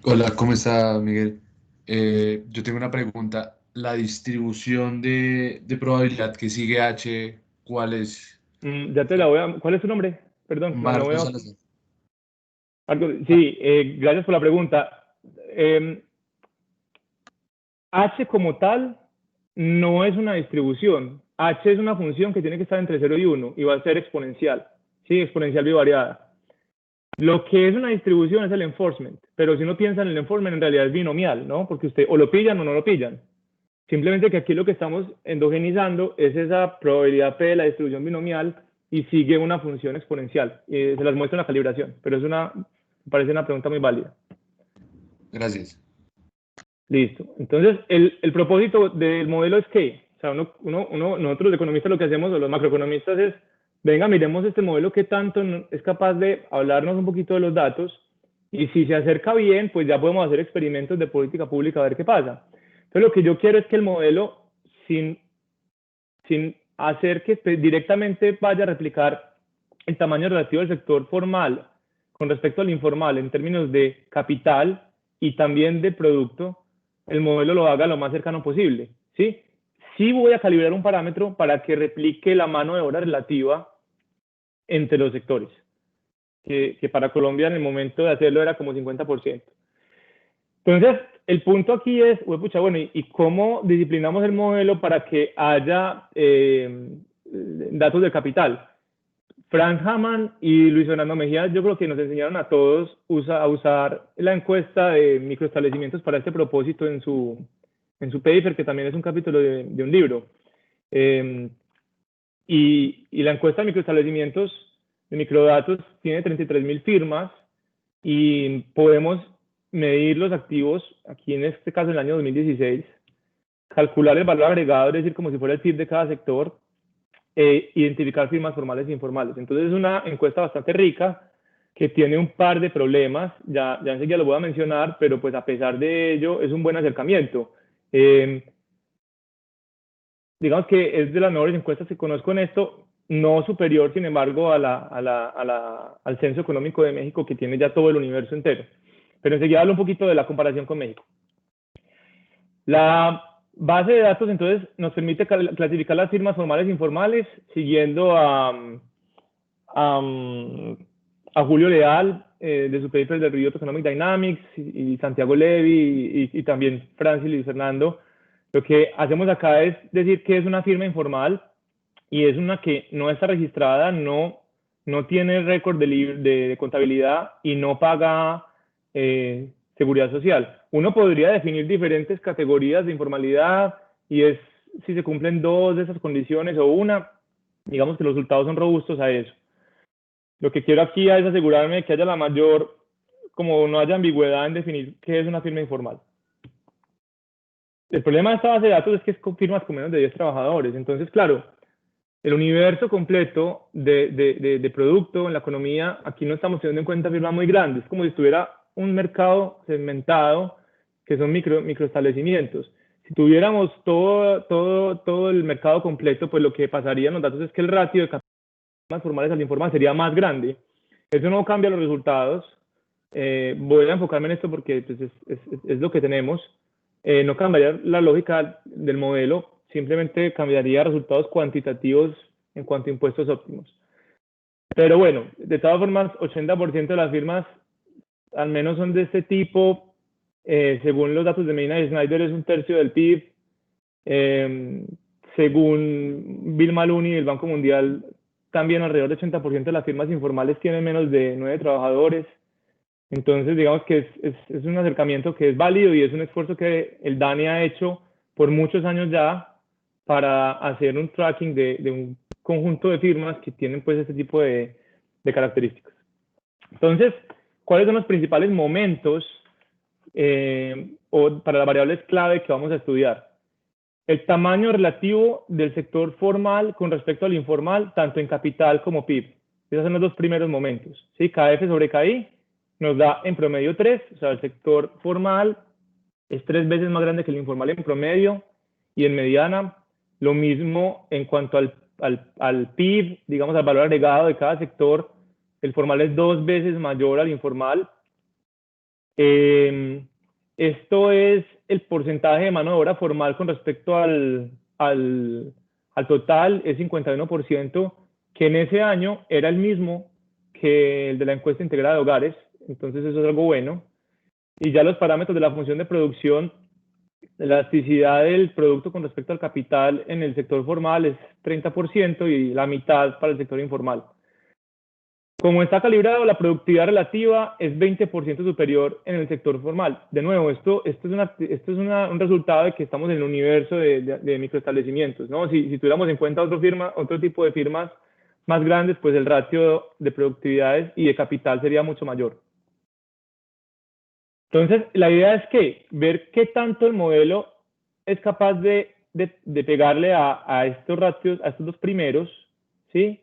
Hola, ¿cómo está, Miguel? Yo tengo una pregunta. La distribución de probabilidad que sigue H, ¿cuál es? Ya te la voy a... ¿Cuál es tu nombre? Perdón, me lo voy Marcos a... Salazar. Sí, gracias por la pregunta. H como tal no es una distribución. H es una función que tiene que estar entre 0 y 1 y va a ser exponencial, ¿sí? Exponencial bivariada. Lo que es una distribución es el enforcement, pero si uno piensa en el enforcement en realidad es binomial, ¿no? Porque usted o lo pillan o no lo pillan. Simplemente que aquí lo que estamos endogenizando es esa probabilidad P de la distribución binomial y sigue una función exponencial. Se las muestro en la calibración, pero me parece una pregunta muy válida. Gracias. Listo. Entonces, el propósito del modelo es que, o sea, nosotros los economistas lo que hacemos, o los macroeconomistas, es, venga, miremos este modelo que tanto es capaz de hablarnos un poquito de los datos, y si se acerca bien, pues ya podemos hacer experimentos de política pública a ver qué pasa. Entonces, lo que yo quiero es que el modelo, sin hacer que directamente vaya a replicar el tamaño relativo del sector formal con respecto al informal en términos de capital y también de producto, el modelo lo haga lo más cercano posible, ¿sí? Sí voy a calibrar un parámetro para que replique la mano de obra relativa entre los sectores, que para Colombia en el momento de hacerlo era como 50%. Entonces, el punto aquí es, pucha, bueno, ¿y cómo disciplinamos el modelo para que haya datos de capital? Frank Hamann y Luis Fernando Mejía, yo creo que nos enseñaron a todos a usar la encuesta de microestablecimientos para este propósito en su paper, que también es un capítulo de un libro. Y la encuesta de microestablecimientos, de microdatos, tiene 33.000 firmas y podemos medir los activos, aquí en este caso en el año 2016, calcular el valor agregado, es decir, como si fuera el PIB de cada sector, identificar firmas formales e informales. Entonces es una encuesta bastante rica que tiene un par de problemas, ya enseguida lo voy a mencionar, pero pues a pesar de ello es un buen acercamiento. Digamos que es de las mejores encuestas que conozco en esto, no superior, sin embargo, al Censo Económico de México, que tiene ya todo el universo entero. Pero enseguida hablo un poquito de la comparación con México. La base de datos entonces nos permite clasificar las firmas formales e informales siguiendo a Julio Leal de su paper de Review of Economic Dynamics y Santiago Levy y también Francis y Luis Fernando. Lo que hacemos acá es decir que es una firma informal y es una que no está registrada, no tiene récord de contabilidad y no paga seguridad social. Uno podría definir diferentes categorías de informalidad y es si se cumplen dos de esas condiciones o una, digamos que los resultados son robustos a eso. Lo que quiero aquí es asegurarme de que haya la mayor, como no haya ambigüedad en definir qué es una firma informal. El problema de esta base de datos es que es con firmas con menos de 10 trabajadores. Entonces, claro, el universo completo de producto en la economía, aquí no estamos teniendo en cuenta firmas muy grandes, como si estuviera un mercado segmentado, que son microestablecimientos. Si tuviéramos todo el mercado completo, pues lo que pasaría en los datos es que el ratio de firmas formales al informal sería más grande. Eso no cambia los resultados. Voy a enfocarme en esto porque pues, es lo que tenemos. No cambiaría la lógica del modelo, simplemente cambiaría resultados cuantitativos en cuanto a impuestos óptimos. Pero bueno, de todas formas, 80% de las firmas al menos son de este tipo. Según los datos de Medina y Snyder, es un tercio del PIB. Según Bill Maloney del Banco Mundial, también alrededor del 80% de las firmas informales tienen menos de 9 trabajadores. Entonces, digamos que es un acercamiento que es válido y es un esfuerzo que el DANE ha hecho por muchos años ya para hacer un tracking de un conjunto de firmas que tienen pues este tipo de características. Entonces, ¿cuáles son los principales momentos o para las variables clave que vamos a estudiar? El tamaño relativo del sector formal con respecto al informal, tanto en capital como PIB. Esos son los dos primeros momentos. ¿Sí? KF sobre KI nos da en promedio 3, o sea, el sector formal es 3 veces más grande que el informal en promedio y en mediana. Lo mismo en cuanto al PIB, digamos, al valor agregado de cada sector, el formal es 2 veces mayor al informal. Esto es el porcentaje de mano de obra formal con respecto al total, es 51%, que en ese año era el mismo que el de la encuesta integrada de hogares, entonces eso es algo bueno. Y ya los parámetros de la función de producción, la elasticidad del producto con respecto al capital en el sector formal es 30% y la mitad para el sector informal. Como está calibrado, la productividad relativa es 20% superior en el sector formal. De nuevo, esto es un resultado de que estamos en el universo de microestablecimientos, ¿no? Si tuviéramos en cuenta otro tipo de firmas más grandes, pues el ratio de productividades y de capital sería mucho mayor. Entonces, la idea es que ver qué tanto el modelo es capaz de pegarle a estos ratios, a estos dos primeros, ¿sí?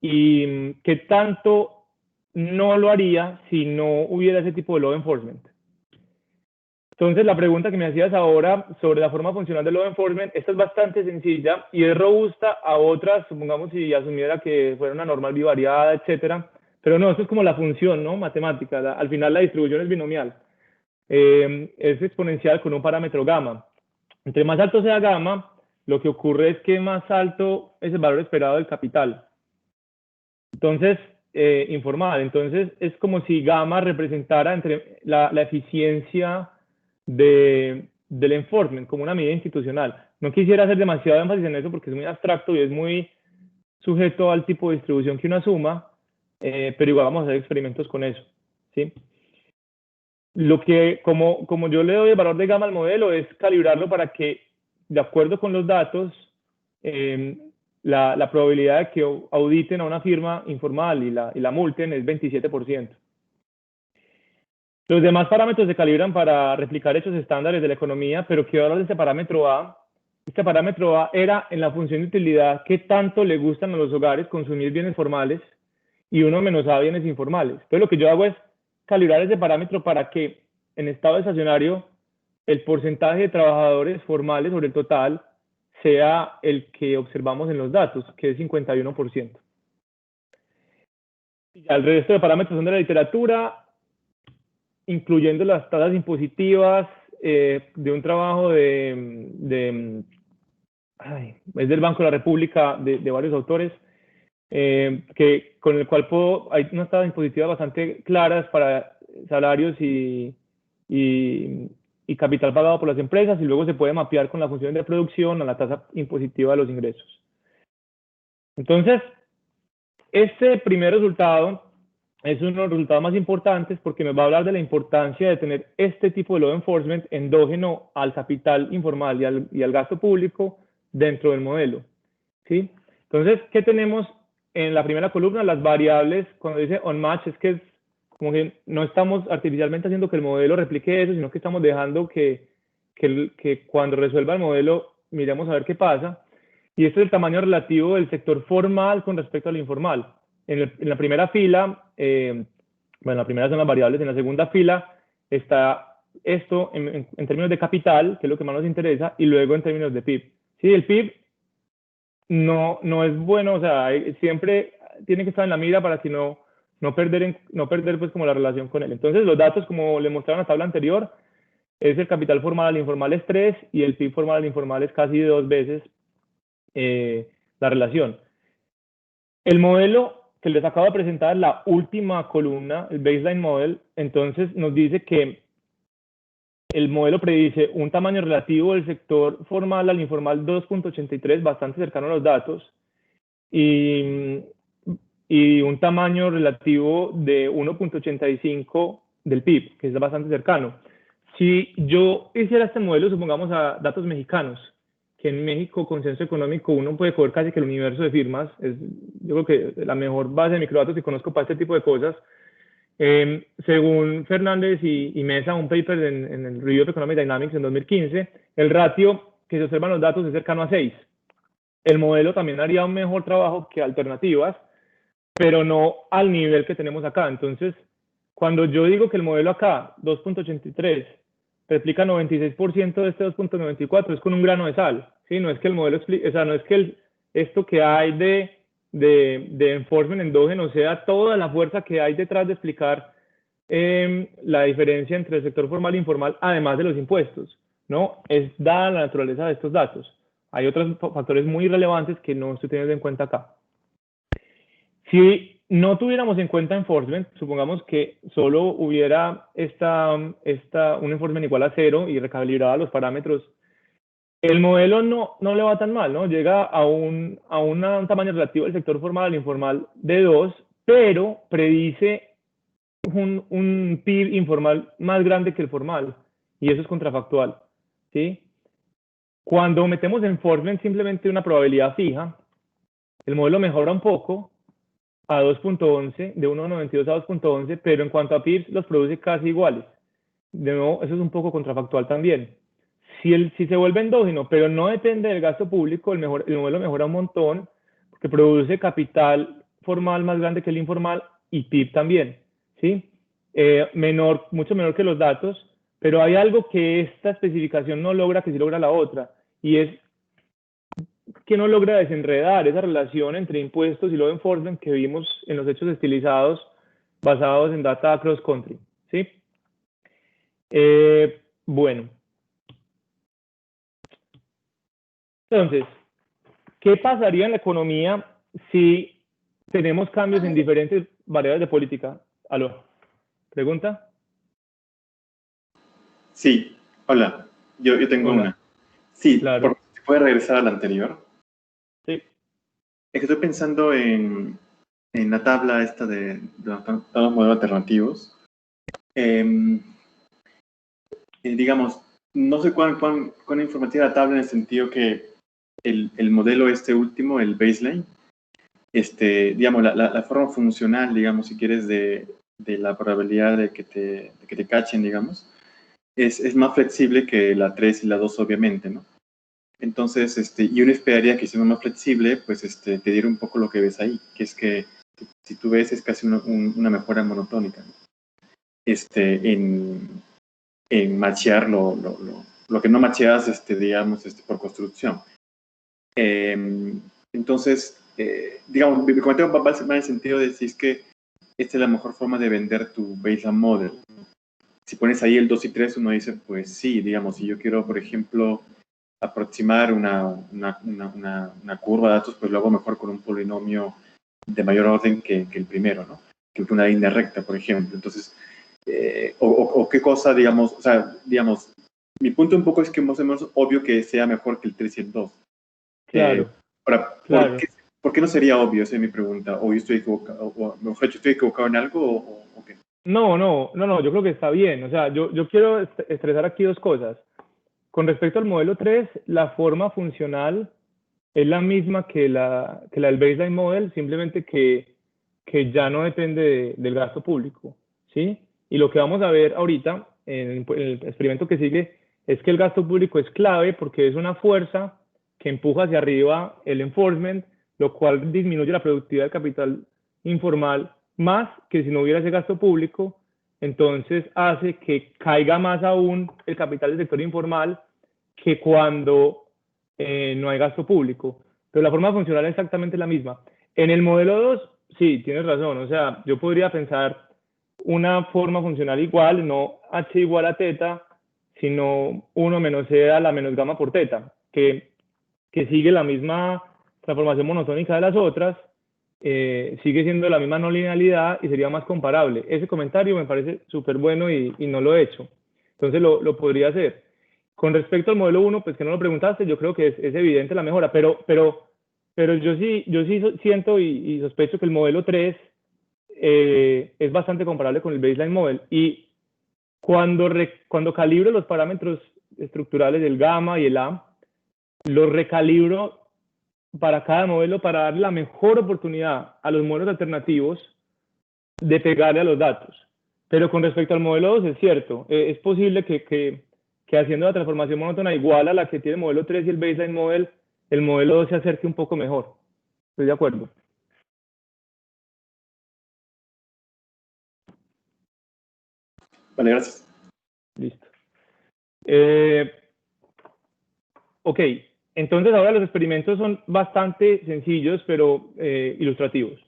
Y qué tanto no lo haría si no hubiera ese tipo de law enforcement. Entonces, la pregunta que me hacías ahora sobre la forma funcional del law enforcement, esta es bastante sencilla y es robusta a otras, supongamos si asumiera que fuera una normal bivariada, etcétera. Pero no, esto es como la función, ¿no? Matemática. Al final la distribución es binomial. Es exponencial con un parámetro gamma. Entre más alto sea gamma, lo que ocurre es que más alto es el valor esperado del capital. Entonces, informal. Entonces, es como si gamma representara entre la eficiencia del enforcement como una medida institucional. No quisiera hacer demasiado énfasis en eso porque es muy abstracto y es muy sujeto al tipo de distribución que uno asuma, pero igual vamos a hacer experimentos con eso, ¿sí? Lo que, como yo le doy el valor de gamma al modelo, es calibrarlo para que, de acuerdo con los datos, la probabilidad de que auditen a una firma informal y la multen es 27%. Los demás parámetros se calibran para replicar hechos estándares de la economía, pero quiero hablar de este parámetro A. Este parámetro A era en la función de utilidad qué tanto le gustan a los hogares consumir bienes formales y 1 menos A bienes informales. Entonces lo que yo hago es calibrar ese parámetro para que en estado estacionario el porcentaje de trabajadores formales sobre el total sea el que observamos en los datos, que es 51%. Y el resto de parámetros son de la literatura, incluyendo las tasas impositivas, de un trabajo es del Banco de la República, de varios autores, con el cual hay unas tablas impositivas bastante claras para salarios y capital pagado por las empresas, y luego se puede mapear con la función de producción a la tasa impositiva de los ingresos. Entonces, este primer resultado es uno de los resultados más importantes porque nos va a hablar de la importancia de tener este tipo de law enforcement endógeno al capital informal y al gasto público dentro del modelo, ¿sí? Entonces, ¿qué tenemos en la primera columna? Las variables, cuando dice on match, es que es como que no estamos artificialmente haciendo que el modelo replique eso, sino que estamos dejando que cuando resuelva el modelo miremos a ver qué pasa. Y este es el tamaño relativo del sector formal con respecto al informal. En la primera fila, bueno, la primera son las variables, en la segunda fila está esto en términos de capital, que es lo que más nos interesa, y luego en términos de PIB. Sí, el PIB no es bueno, o sea, siempre tiene que estar en la mira para que no perder pues como la relación con él. Entonces los datos, como le mostraba en la tabla anterior, es el capital formal al informal es 3 y el PIB formal al informal es casi 2 veces la relación. El modelo que les acabo de presentar, la última columna, el baseline model, entonces nos dice que el modelo predice un tamaño relativo del sector formal al informal 2.83, bastante cercano a los datos, y un tamaño relativo de 1.85 del PIB, que es bastante cercano. Si yo hiciera este modelo, supongamos a datos mexicanos, que en México, con censo económico, uno puede coger casi que el universo de firmas, yo creo que la mejor base de microdatos que conozco para este tipo de cosas. Según Fernández y Mesa, un paper en el Review of Economic Dynamics en 2015, el ratio que se observan los datos es cercano a 6. El modelo también haría un mejor trabajo que alternativas, pero no al nivel que tenemos acá. Entonces, cuando yo digo que el modelo acá, 2.83, replica 96% de este 2.94, es con un grano de sal, ¿sí? No es que el modelo explique, o sea, no es que esto que hay de enforcement endógeno sea toda la fuerza que hay detrás de explicar la diferencia entre el sector formal e informal, además de los impuestos, ¿no? Es dada la naturaleza de estos datos. Hay otros factores muy relevantes que no estoy teniendo en cuenta acá. Si no tuviéramos en cuenta enforcement, supongamos que solo hubiera un enforcement igual a 0 y recalibraba los parámetros, el modelo no le va tan mal, ¿no? Llega a un tamaño relativo del sector formal al informal de 2, pero predice un PIB informal más grande que el formal, y eso es contrafactual, ¿sí? Cuando metemos enforcement simplemente una probabilidad fija, el modelo mejora un poco a 2.11, de 1.92 a 2.11, pero en cuanto a PIBs los produce casi iguales. De nuevo, eso es un poco contrafactual también. Si se vuelve endógeno, pero no depende del gasto público, el modelo mejora un montón, porque produce capital formal más grande que el informal y PIB también, ¿sí? Mucho menor que los datos, pero hay algo que esta especificación no logra, que sí logra la otra, y es que no logra desenredar esa relación entre impuestos y law enforcement que vimos en los hechos estilizados basados en data cross country, ¿sí? Bueno. Entonces, ¿qué pasaría en la economía si tenemos cambios en diferentes variables de política? ¿Aló? ¿Pregunta? Sí, hola, yo tengo Hola. una. Sí, Claro. ¿se puede regresar a la anterior? Sí. Es que estoy pensando en la tabla esta de los modelos alternativos. Digamos, no sé cuán informativa la tabla en el sentido que el modelo este último, el baseline, digamos, la forma funcional, digamos, si quieres, de la probabilidad de que te cachen, digamos, es más flexible que la 3 y la 2, obviamente, ¿no? Entonces, y uno esperaría que siendo más flexible, pues te diera un poco lo que ves ahí, que es que si tú ves es casi una mejora monotónica, ¿no? En machear lo que no macheas, digamos, por construcción. Entonces, digamos, mi comentario va en el sentido de si es que esta es la mejor forma de vender tu baseline model. si pones ahí el 2 y 3, uno dice, pues sí, digamos, si yo quiero, por ejemplo, aproximar una curva de datos, pues lo hago mejor con un polinomio de mayor orden que el primero, ¿no? Que una línea recta, por ejemplo. Entonces, o qué cosa, digamos, o sea, digamos, mi punto un poco es que más o menos obvio que sea mejor que el 3 y el 2. Claro, Ahora, claro. ¿por qué no sería obvio? Esa es mi pregunta. ¿O yo estoy equivocado? ¿O mejor dicho, estoy equivocado en algo o qué? No, yo creo que está bien. O sea, yo quiero estresar aquí dos cosas. Con respecto al modelo 3, la forma funcional es la misma que la del baseline model, simplemente que ya no depende del gasto público, ¿sí? Y lo que vamos a ver ahorita en el experimento que sigue es que el gasto público es clave porque es una fuerza que empuja hacia arriba el enforcement, lo cual disminuye la productividad del capital informal, más que si no hubiera ese gasto público, entonces hace que caiga más aún el capital del sector informal que cuando no hay gasto público. Pero la forma funcional es exactamente la misma. En el modelo 2, sí, tienes razón. O sea, yo podría pensar una forma funcional igual, no h igual a teta, sino 1 menos e a la menos gamma por teta, que sigue la misma transformación monotónica de las otras, sigue siendo la misma no linealidad y sería más comparable. Ese comentario me parece súper bueno y no lo he hecho. Entonces lo podría hacer. Con respecto al modelo 1, pues que no lo preguntaste, yo creo que es evidente la mejora, pero yo sí siento y sospecho que el modelo 3 es bastante comparable con el baseline model. Y cuando calibro los parámetros estructurales del gamma y el A, los recalibro para cada modelo para dar la mejor oportunidad a los modelos alternativos de pegarle a los datos. Pero con respecto al modelo 2 es cierto, es posible que haciendo la transformación monótona igual a la que tiene el modelo 3 y el baseline model, el modelo 2 se acerque un poco mejor. Estoy de acuerdo. Vale, gracias. Listo. Ok, entonces ahora los experimentos son bastante sencillos, pero ilustrativos.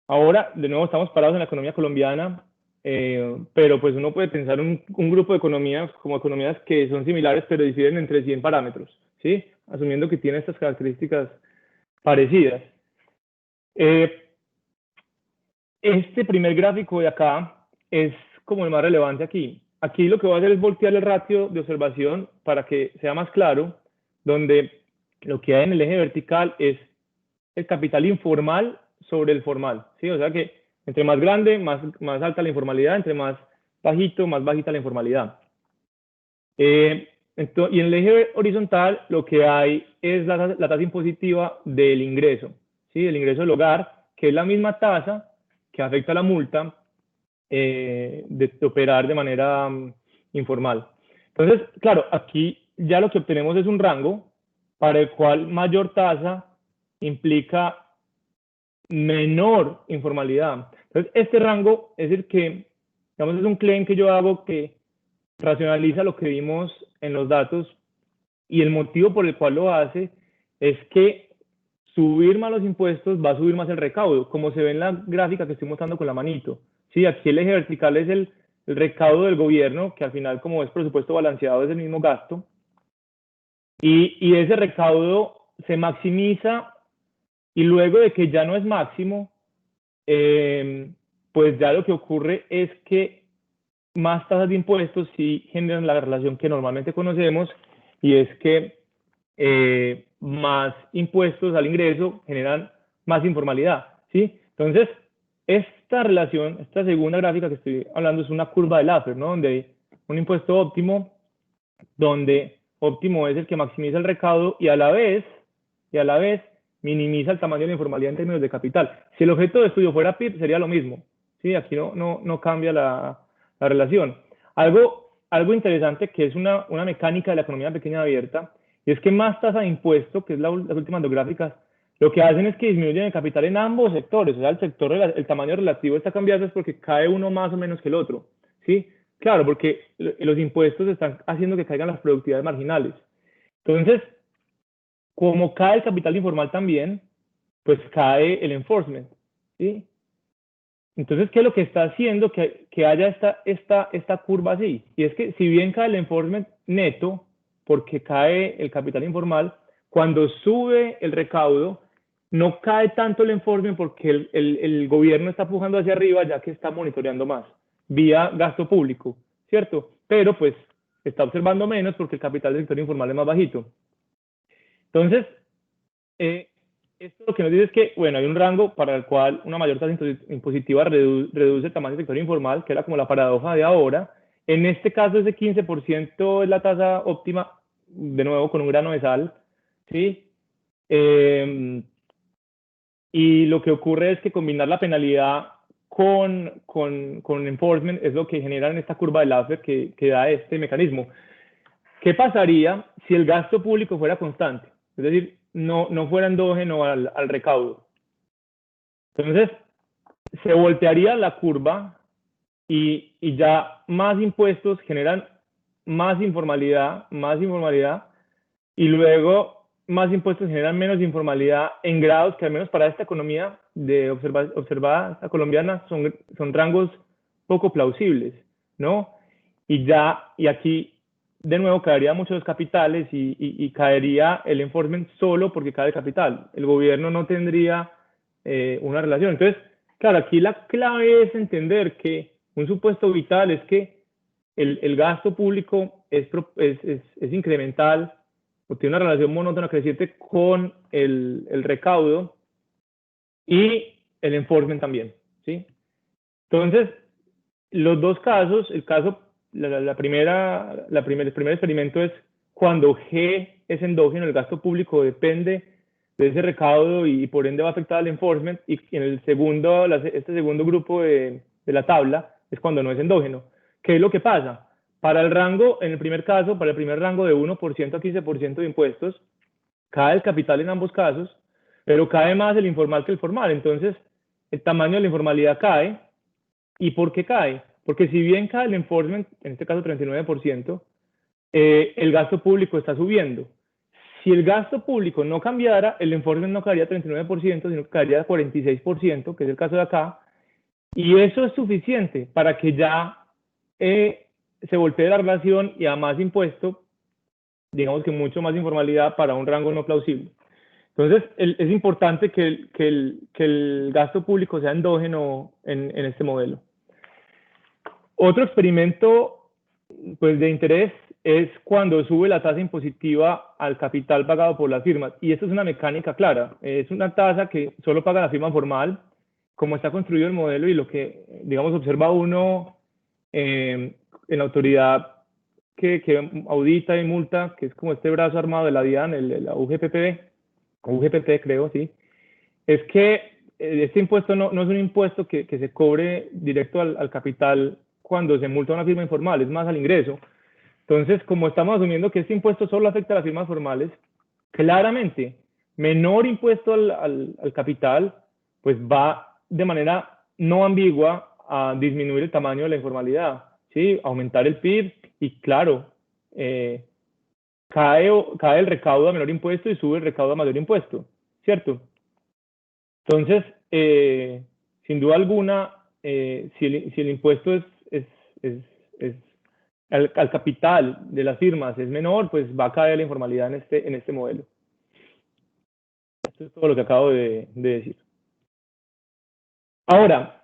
Ahora, de nuevo, estamos parados en la economía colombiana, pero pues uno puede pensar un grupo de economías como economías que son similares, pero difieren entre 100 parámetros, ¿sí? Asumiendo que tiene estas características parecidas. Este primer gráfico de acá es como el más relevante aquí. Aquí lo que voy a hacer es voltear el ratio de observación para que sea más claro, donde lo que hay en el eje vertical es el capital informal sobre el formal, ¿sí? O sea que entre más grande, más alta la informalidad, entre más bajito, más bajita la informalidad. Y en el eje horizontal lo que hay es la tasa impositiva del ingreso, ¿sí? El ingreso del hogar, que es la misma tasa que afecta a la multa de operar de manera informal. Entonces, claro, aquí ya lo que obtenemos es un rango para el cual mayor tasa implica menor informalidad. Entonces, este rango es el que, digamos, es un claim que yo hago que racionaliza lo que vimos en los datos y el motivo por el cual lo hace es que subir más los impuestos va a subir más el recaudo, como se ve en la gráfica que estoy mostrando con la manito. Sí, aquí el eje vertical es el recaudo del gobierno, que al final, como es presupuesto balanceado, es el mismo gasto. Y ese recaudo se maximiza y luego de que ya no es máximo, pues ya lo que ocurre es que más tasas de impuestos sí generan la relación que normalmente conocemos y es que más impuestos al ingreso generan más informalidad, ¿sí? Entonces, esta relación, esta segunda gráfica que estoy hablando es una curva de Laffer, ¿no? Donde hay un impuesto óptimo, donde óptimo es el que maximiza el recaudo y a la vez minimiza el tamaño de la informalidad en términos de capital. Si el objeto de estudio fuera PIB, sería lo mismo, ¿sí? Aquí no cambia la relación. Algo interesante que es una mecánica de la economía pequeña abierta, y es que más tasa de impuesto, que es las últimas dos gráficas, lo que hacen es que disminuyen el capital en ambos sectores. O sea, el tamaño relativo está cambiando es porque cae uno más o menos que el otro, ¿sí? Claro, porque los impuestos están haciendo que caigan las productividades marginales. Entonces, como cae el capital informal también, pues cae el enforcement, ¿sí? Entonces, ¿qué es lo que está haciendo que haya esta curva así? Y es que si bien cae el enforcement neto, porque cae el capital informal, cuando sube el recaudo, no cae tanto el enforcement porque el gobierno está empujando hacia arriba ya que está monitoreando más, vía gasto público, ¿cierto? Pero pues está observando menos porque el capital del sector informal es más bajito. Entonces, esto lo que nos dice es que, bueno, hay un rango para el cual una mayor tasa impositiva reduce el tamaño del sector informal, que era como la paradoja de ahora. En este caso, ese 15% es la tasa óptima, de nuevo, con un grano de sal, ¿sí? Y lo que ocurre es que combinar la penalidad con enforcement es lo que genera en esta curva de Laffer que da este mecanismo. ¿Qué pasaría si el gasto público fuera constante? Es decir, no fuera endógeno al recaudo. Entonces, se voltearía la curva y ya más impuestos generan más informalidad, y luego más impuestos generan menos informalidad en grados que al menos para esta economía observada colombiana son rangos poco plausibles, ¿no? Y aquí de nuevo caería muchos los capitales y caería el enforcement solo porque cae el capital. El gobierno no tendría una relación. Entonces, claro, aquí la clave es entender que un supuesto vital es que el gasto público es incremental o tiene una relación monótona creciente con el recaudo y el enforcement también, ¿sí? Entonces, los dos casos, el primer experimento es cuando G es endógeno, el gasto público depende de ese recaudo y por ende va a afectar al enforcement, y en el este segundo grupo de la tabla es cuando no es endógeno. ¿Qué es lo que pasa? Para el rango, en el primer caso, para el primer rango de 1% a 15% de impuestos, cae el capital en ambos casos, pero cae más el informal que el formal. Entonces, el tamaño de la informalidad cae. ¿Y por qué cae? Porque si bien cae el enforcement, en este caso 39%, el gasto público está subiendo. Si el gasto público no cambiara, el enforcement no caería 39%, sino que caería 46%, que es el caso de acá. Y eso es suficiente para que ya se voltee la relación y a más impuesto, digamos que mucho más informalidad para un rango no plausible. Entonces, es importante que el gasto público sea endógeno en este modelo. Otro experimento pues, de interés es cuando sube la tasa impositiva al capital pagado por las firmas. Y esto es una mecánica clara. Es una tasa que solo paga la firma formal, como está construido el modelo y lo que, digamos, observa uno en la autoridad que audita y multa, que es como este brazo armado de la DIAN, la UGPP creo, sí, es que este impuesto no es un impuesto que se cobre directo al capital cuando se multa a una firma informal, es más al ingreso. Entonces, como estamos asumiendo que este impuesto solo afecta a las firmas formales, claramente, menor impuesto al capital, pues va de manera no ambigua a disminuir el tamaño de la informalidad, ¿sí? Aumentar el PIB y, claro, cae el recaudo a menor impuesto y sube el recaudo a mayor impuesto, ¿cierto? Entonces, sin duda alguna, si el impuesto al capital de las firmas es menor, pues va a caer la informalidad en este modelo. Esto es todo lo que acabo de decir. Ahora,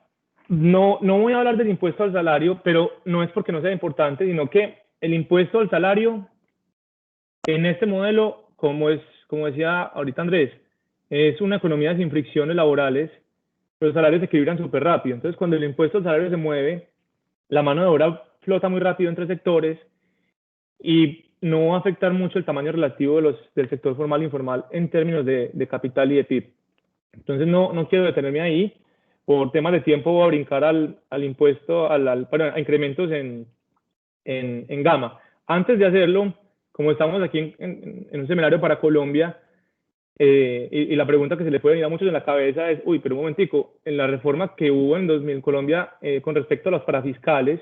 no voy a hablar del impuesto al salario, pero no es porque no sea importante, sino que el impuesto al salario en este modelo, como decía ahorita Andrés, es una economía sin fricciones laborales, los salarios se equilibran súper rápido. Entonces, cuando el impuesto al salario se mueve, la mano de obra flota muy rápido entre sectores y no va a afectar mucho el tamaño relativo del sector formal e informal en términos de capital y de PIB. Entonces, no quiero detenerme ahí. Por temas de tiempo voy a brincar al impuesto, a incrementos en gama. Antes de hacerlo, como estamos aquí en un seminario para Colombia, y la pregunta que se le puede venir a muchos en la cabeza es, uy, pero un momentico, en la reforma que hubo en 2000 en Colombia con respecto a los parafiscales,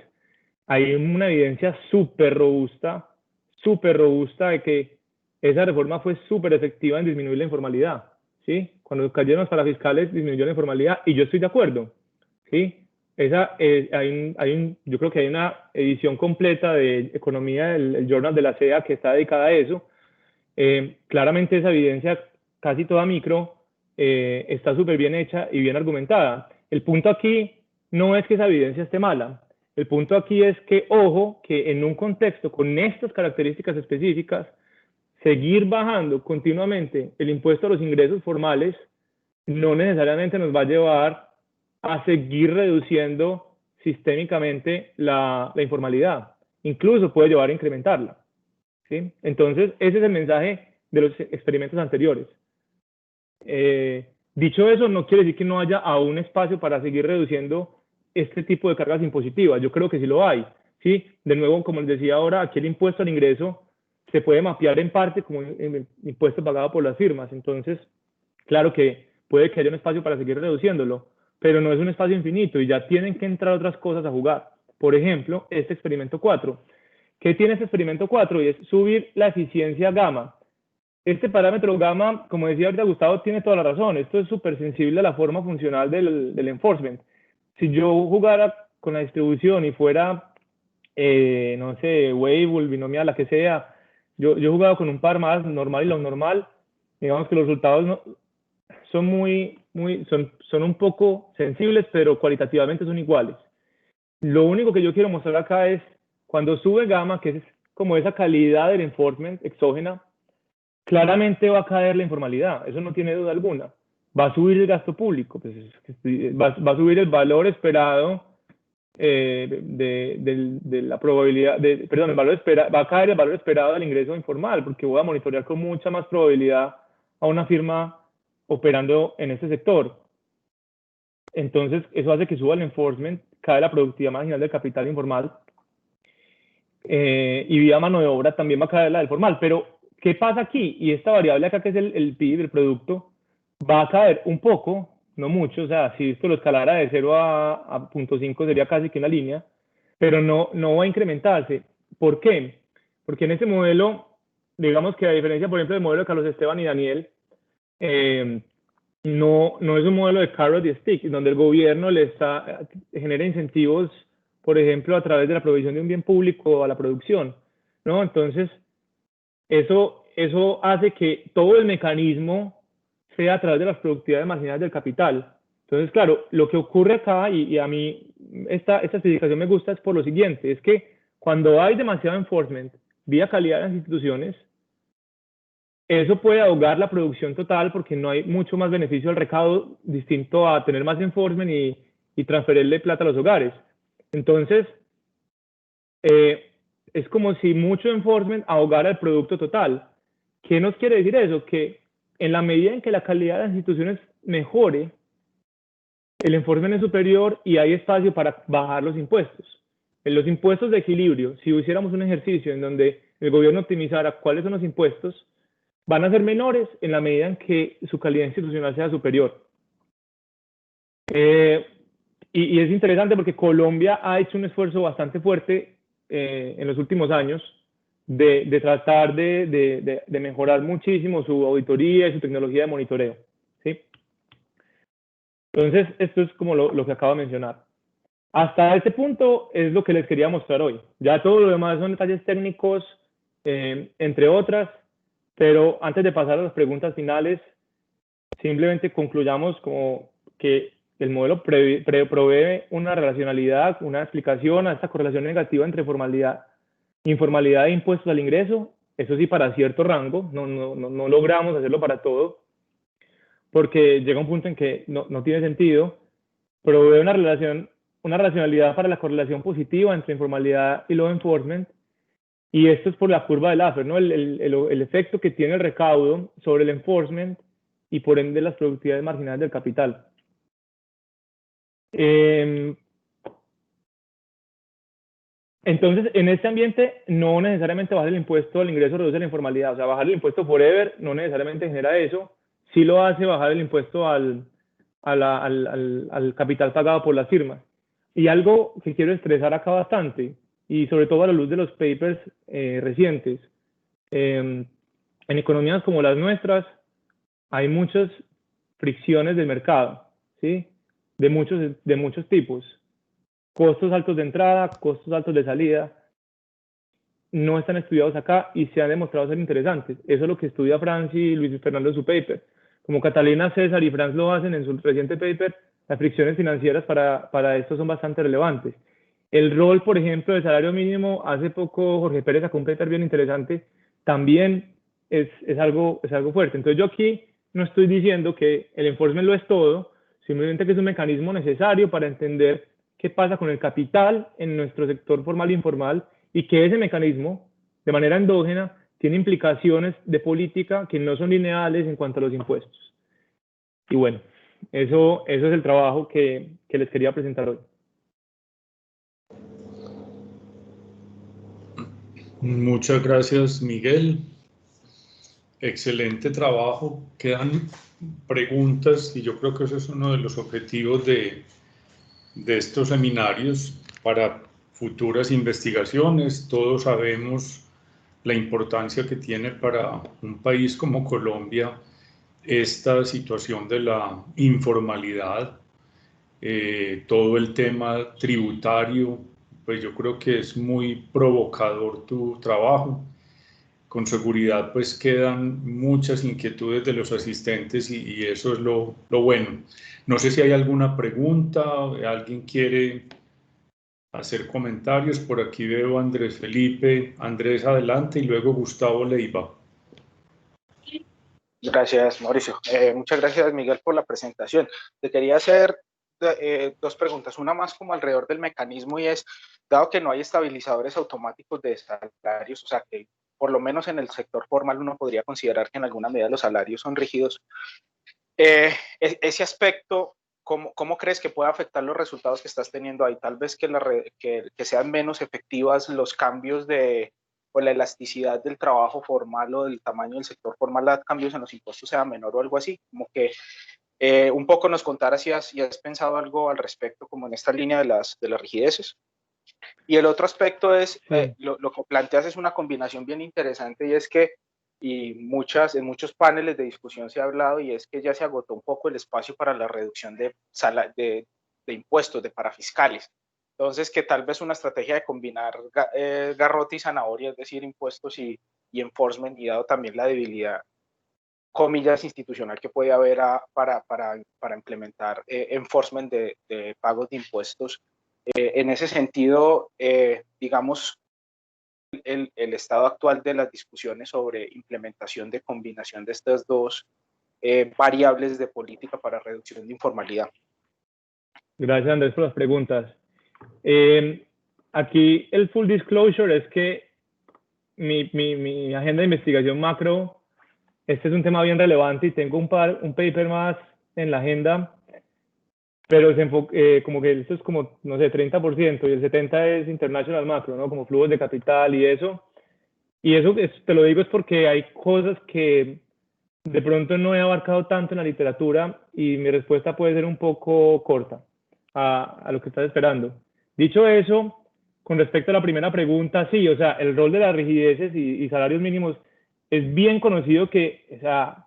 hay una evidencia súper robusta de que esa reforma fue súper efectiva en disminuir la informalidad, ¿sí? Cuando cayeron los parafiscales disminuyó la informalidad y yo estoy de acuerdo, ¿sí? Yo creo que hay una edición completa de economía del Journal de la CEA que está dedicada a eso. Claramente esa evidencia, casi toda micro, está súper bien hecha y bien argumentada. El punto aquí no es que esa evidencia esté mala. El punto aquí es que, ojo, que en un contexto con estas características específicas, seguir bajando continuamente el impuesto a los ingresos formales no necesariamente nos va a llevar a seguir reduciendo sistémicamente la informalidad. Incluso puede llevar a incrementarla, ¿sí? Entonces, ese es el mensaje de los experimentos anteriores. Dicho eso, no quiere decir que no haya aún espacio para seguir reduciendo este tipo de cargas impositivas. Yo creo que sí lo hay, ¿sí? De nuevo, como les decía ahora, aquí el impuesto al ingreso se puede mapear en parte como el impuesto pagado por las firmas. Entonces, claro que puede que haya un espacio para seguir reduciéndolo, pero no es un espacio infinito y ya tienen que entrar otras cosas a jugar. Por ejemplo, este experimento 4. ¿Qué tiene este experimento 4? Y es subir la eficiencia gamma. Este parámetro gamma, como decía ahorita Gustavo, tiene toda la razón. Esto es súper sensible a la forma funcional del enforcement. Si yo jugara con la distribución y fuera, no sé, Weibull, binomial, la que sea, yo he jugado con un par más, normal y lo normal, digamos que los resultados no, son son un poco sensibles, pero cualitativamente son iguales. Lo único que yo quiero mostrar acá es cuando sube gamma, que es como esa calidad del enforcement exógena, claramente va a caer la informalidad, eso no tiene duda alguna. Va a subir el gasto público, pues va a subir el valor esperado de la probabilidad, perdón, va a caer el valor esperado del ingreso informal, porque voy a monitorear con mucha más probabilidad a una firma operando en este sector. Entonces, eso hace que suba el enforcement, cae la productividad marginal del capital informal y vía mano de obra también va a caer la del formal. Pero, ¿qué pasa aquí? Y esta variable acá, que es el PIB, el producto, va a caer un poco, no mucho. O sea, si esto lo escalara de 0 a 0.5 sería casi que una línea, pero no va a incrementarse. ¿Por qué? Porque en este modelo, digamos que a diferencia, por ejemplo, del modelo de Carlos Esteban y Daniel, no es un modelo de carrot y stick, donde el gobierno genera incentivos, por ejemplo, a través de la provisión de un bien público a la producción, ¿no? Entonces, eso hace que todo el mecanismo sea a través de las productividades marginales del capital. Entonces, claro, lo que ocurre acá, y a mí esta especificación me gusta, es por lo siguiente, es que cuando hay demasiado enforcement vía calidad de las instituciones, eso puede ahogar la producción total porque no hay mucho más beneficio al recaudo distinto a tener más enforcement y transferirle plata a los hogares. Entonces, es como si mucho enforcement ahogara el producto total. ¿Qué nos quiere decir eso? Que en la medida en que la calidad de las instituciones mejore, el enforcement es superior y hay espacio para bajar los impuestos. En los impuestos de equilibrio, si hiciéramos un ejercicio en donde el gobierno optimizara cuáles son los impuestos, van a ser menores en la medida en que su calidad institucional sea superior. Y es interesante porque Colombia ha hecho un esfuerzo bastante fuerte en los últimos años de tratar de mejorar muchísimo su auditoría y su tecnología de monitoreo, ¿sí? Entonces, esto es como lo que acabo de mencionar. Hasta este punto es lo que les quería mostrar hoy. Ya todo lo demás son detalles técnicos, entre otras, pero antes de pasar a las preguntas finales, simplemente concluyamos como que el modelo provee una relacionalidad, una explicación a esta correlación negativa entre informalidad e impuestos al ingreso. Eso sí, para cierto rango, no logramos hacerlo para todo, porque llega un punto en que no tiene sentido. Provee una racionalidad para la correlación positiva entre informalidad y law enforcement. Y esto es por la curva de Laffer, ¿no? El efecto que tiene el recaudo sobre el enforcement y por ende las productividades marginales del capital. Entonces, en este ambiente, no necesariamente bajar el impuesto al ingreso reduce la informalidad. O sea, bajar el impuesto forever no necesariamente genera eso. Sí lo hace bajar el impuesto al capital pagado por las firmas. Y algo que quiero estresar acá bastante, y sobre todo a la luz de los papers recientes, en economías como las nuestras hay muchas fricciones del mercado, ¿sí? de muchos tipos. Costos altos de entrada, costos altos de salida, no están estudiados acá y se han demostrado ser interesantes. Eso es lo que estudia Franz y Luis Fernando en su paper. Como Catalina, César y Franz lo hacen en su reciente paper, las fricciones financieras para esto son bastante relevantes. El rol, por ejemplo, del salario mínimo, hace poco Jorge Pérez sacó un paper bien interesante, también es algo fuerte. Entonces yo aquí no estoy diciendo que el enforcement lo es todo, simplemente que es un mecanismo necesario para entender qué pasa con el capital en nuestro sector formal e informal y que ese mecanismo, de manera endógena, tiene implicaciones de política que no son lineales en cuanto a los impuestos. Y bueno, eso es el trabajo que les quería presentar hoy. Muchas gracias, Miguel. Excelente trabajo. Quedan preguntas y yo creo que ese es uno de los objetivos de estos seminarios para futuras investigaciones. Todos sabemos la importancia que tiene para un país como Colombia esta situación de la informalidad, todo el tema tributario, pues yo creo que es muy provocador tu trabajo. Con seguridad pues quedan muchas inquietudes de los asistentes y eso es lo bueno. No sé si hay alguna pregunta, alguien quiere hacer comentarios. Por aquí veo a Andrés Felipe. Andrés, adelante, y luego Gustavo Leiva. Gracias, Mauricio. Muchas gracias, Miguel, por la presentación. Te quería hacer dos preguntas, una más como alrededor del mecanismo y es, dado que no hay estabilizadores automáticos de salarios, o sea que por lo menos en el sector formal uno podría considerar que en alguna medida los salarios son rígidos, ese aspecto, ¿cómo crees que puede afectar los resultados que estás teniendo ahí? Tal vez que sean menos efectivas los cambios o la elasticidad del trabajo formal o del tamaño del sector formal a cambios en los impuestos sea menor o algo así, como que un poco nos contaras si has pensado algo al respecto como en esta línea de las rigideces. Y el otro aspecto es, lo que planteas es una combinación bien interesante y es que en muchos paneles de discusión se ha hablado y es que ya se agotó un poco el espacio para la reducción de impuestos, de parafiscales. Entonces, que tal vez una estrategia de combinar garrote y zanahoria, es decir, impuestos y enforcement, y dado también la debilidad, comillas, institucional que puede haber para implementar enforcement de pagos de impuestos. En ese sentido, digamos, el estado actual de las discusiones sobre implementación de combinación de estas dos variables de política para reducción de informalidad. Gracias, Andrés, por las preguntas. Aquí el full disclosure es que mi agenda de investigación macro, este es un tema bien relevante y tengo un paper más en la agenda, pero como que esto es como, no sé, 30% y el 70% es international macro, ¿no? Como flujos de capital y eso. Y eso te lo digo es porque hay cosas que de pronto no he abarcado tanto en la literatura y mi respuesta puede ser un poco corta a lo que estás esperando. Dicho eso, con respecto a la primera pregunta, sí, o sea, el rol de las rigideces y salarios mínimos es bien conocido o sea,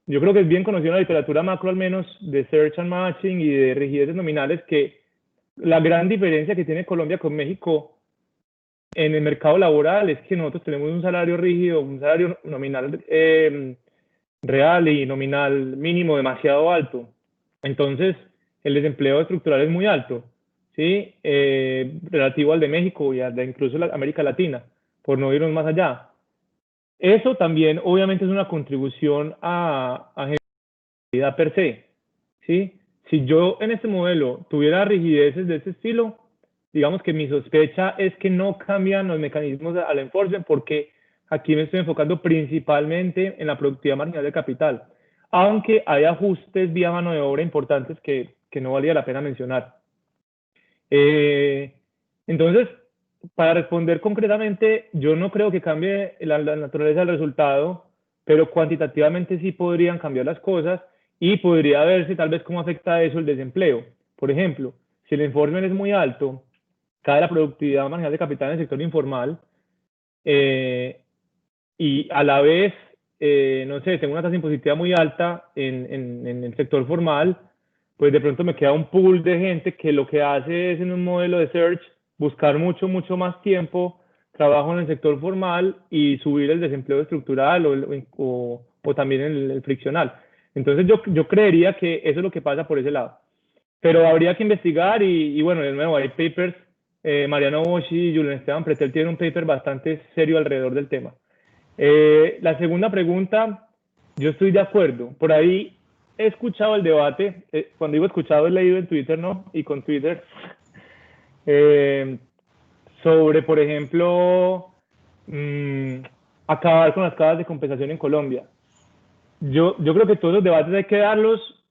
yo creo que es bien conocido en la literatura macro, al menos de Search and Matching y de rigideces nominales, que la gran diferencia que tiene Colombia con México en el mercado laboral es que nosotros tenemos un salario rígido, un salario nominal real y nominal mínimo demasiado alto. Entonces, el desempleo estructural es muy alto, ¿sí? Relativo al de México y al de incluso la América Latina, por no irnos más allá. Eso también, obviamente, es una contribución a generalidad per se, ¿sí? Si yo en este modelo tuviera rigideces de este estilo, digamos que mi sospecha es que no cambian los mecanismos al enforcement porque aquí me estoy enfocando principalmente en la productividad marginal de capital, aunque hay ajustes vía mano de obra importantes que no valía la pena mencionar. Entonces, para responder concretamente, yo no creo que cambie la naturaleza del resultado, pero cuantitativamente sí podrían cambiar las cosas y podría verse tal vez cómo afecta eso el desempleo. Por ejemplo, si el enforcement es muy alto, cae la productividad marginal de capital en el sector informal y a la vez, no sé, tengo una tasa impositiva muy alta en el sector formal, pues de pronto me queda un pool de gente que lo que hace es en un modelo de search buscar mucho más tiempo, trabajo en el sector formal y subir el desempleo estructural o también el friccional. Entonces yo creería que eso es lo que pasa por ese lado. Pero habría que investigar y bueno, de nuevo hay papers, Mariano Bosch y Julián Esteban Pretel tienen un paper bastante serio alrededor del tema. La segunda pregunta, yo estoy de acuerdo. Por ahí he escuchado el debate, cuando digo escuchado he leído en Twitter, ¿no? Y con Twitter, sobre, por ejemplo, acabar con las casas de compensación en Colombia. Yo creo que todos los debates hay que darlos,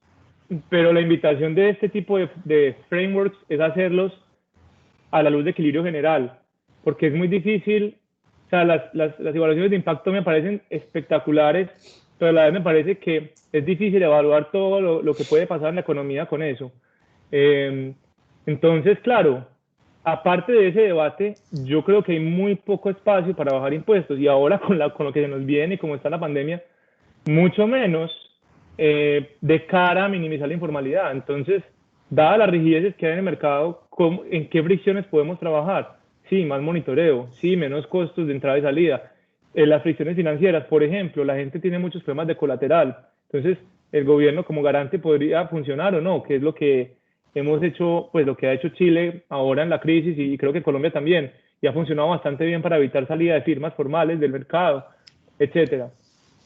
pero la invitación de este tipo de frameworks es hacerlos a la luz de equilibrio general, porque es muy difícil, o sea, las evaluaciones de impacto me parecen espectaculares, pero a la vez me parece que es difícil evaluar todo lo que puede pasar en la economía con eso. Entonces, claro, aparte de ese debate, yo creo que hay muy poco espacio para bajar impuestos, y ahora con lo que se nos viene y como está la pandemia, mucho menos de cara a minimizar la informalidad. Entonces, dadas las rigideces que hay en el mercado, ¿en qué fricciones podemos trabajar? Sí, más monitoreo, sí, menos costos de entrada y salida. Las fricciones financieras, por ejemplo, la gente tiene muchos problemas de colateral. Entonces, el gobierno como garante podría funcionar o no, que es lo que hemos hecho, pues lo que ha hecho Chile ahora en la crisis y creo que Colombia también, y ha funcionado bastante bien para evitar salida de firmas formales del mercado, etcétera.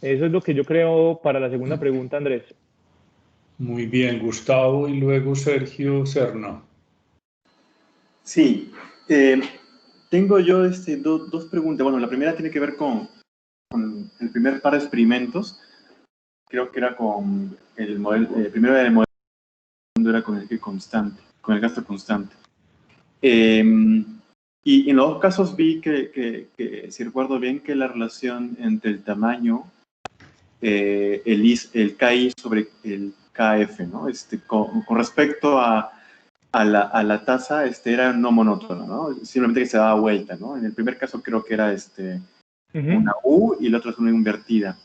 Eso es lo que yo creo para la segunda pregunta, Andrés. Muy bien, Gustavo, y luego Sergio Serna. Sí, tengo yo dos preguntas. Bueno, la primera tiene que ver con el primer par de experimentos. Creo que era con el modelo, primero era el modelo, segundo era con el gasto constante. Y en los dos casos vi que, si recuerdo bien, que la relación entre el tamaño, el KI sobre el KF, ¿no? Con respecto a la tasa, era no monótono, ¿no? Simplemente que se daba vuelta, ¿no? En el primer caso creo que era una U y el otro es una invertida.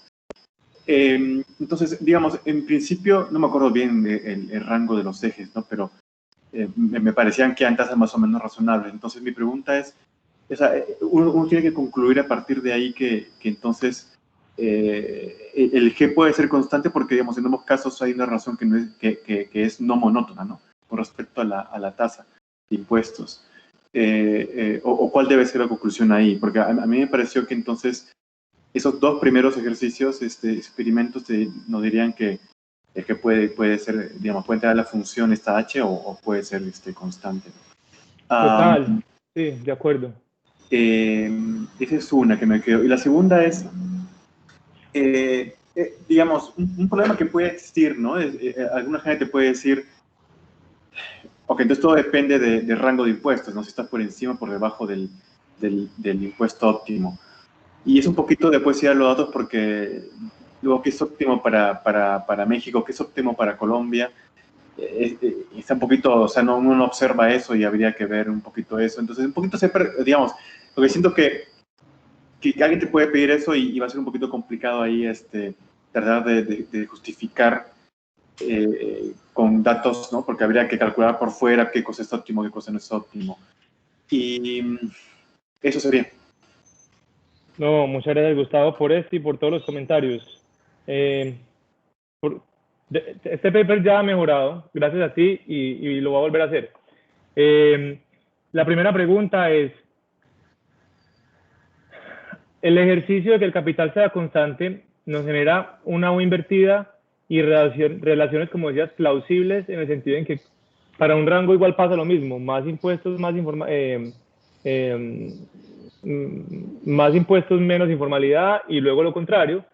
Entonces, digamos, en principio, no me acuerdo bien el rango de los ejes, ¿no? Pero me parecían que eran tasas más o menos razonables. Entonces, mi pregunta es, uno tiene que concluir a partir de ahí que entonces el G puede ser constante porque, digamos, en ambos casos hay una razón que es no monótona, ¿no? Con respecto a la tasa de impuestos. O cuál debe ser la conclusión ahí, porque a mí me pareció que entonces esos dos primeros ejercicios, experimentos, nos dirían que puede ser, digamos, puede tener la función esta H o puede ser constante. Total, sí, de acuerdo. Esa es una que me quedo. Y la segunda es, digamos, un problema que puede existir, ¿no? Alguna gente puede decir, ok, entonces todo depende del rango de impuestos, ¿no? Si estás por encima o por debajo del impuesto óptimo. Y es un poquito de poesía de los datos porque luego qué es óptimo para México, qué es óptimo para Colombia, está un poquito, o sea, uno no observa eso y habría que ver un poquito eso. Entonces, un poquito siempre, digamos, lo que siento que alguien te puede pedir eso y va a ser un poquito complicado ahí tratar de justificar con datos, ¿no? Porque habría que calcular por fuera qué cosa es óptimo, qué cosa no es óptimo. Y eso sería. No, muchas gracias, Gustavo, por esto y por todos los comentarios. Este paper ya ha mejorado, gracias a ti, y lo va a volver a hacer. La primera pregunta es, el ejercicio de que el capital sea constante nos genera una U invertida y relaciones, como decías, plausibles, en el sentido en que para un rango igual pasa lo mismo, más impuestos, más impuestos, menos informalidad, y luego lo contrario.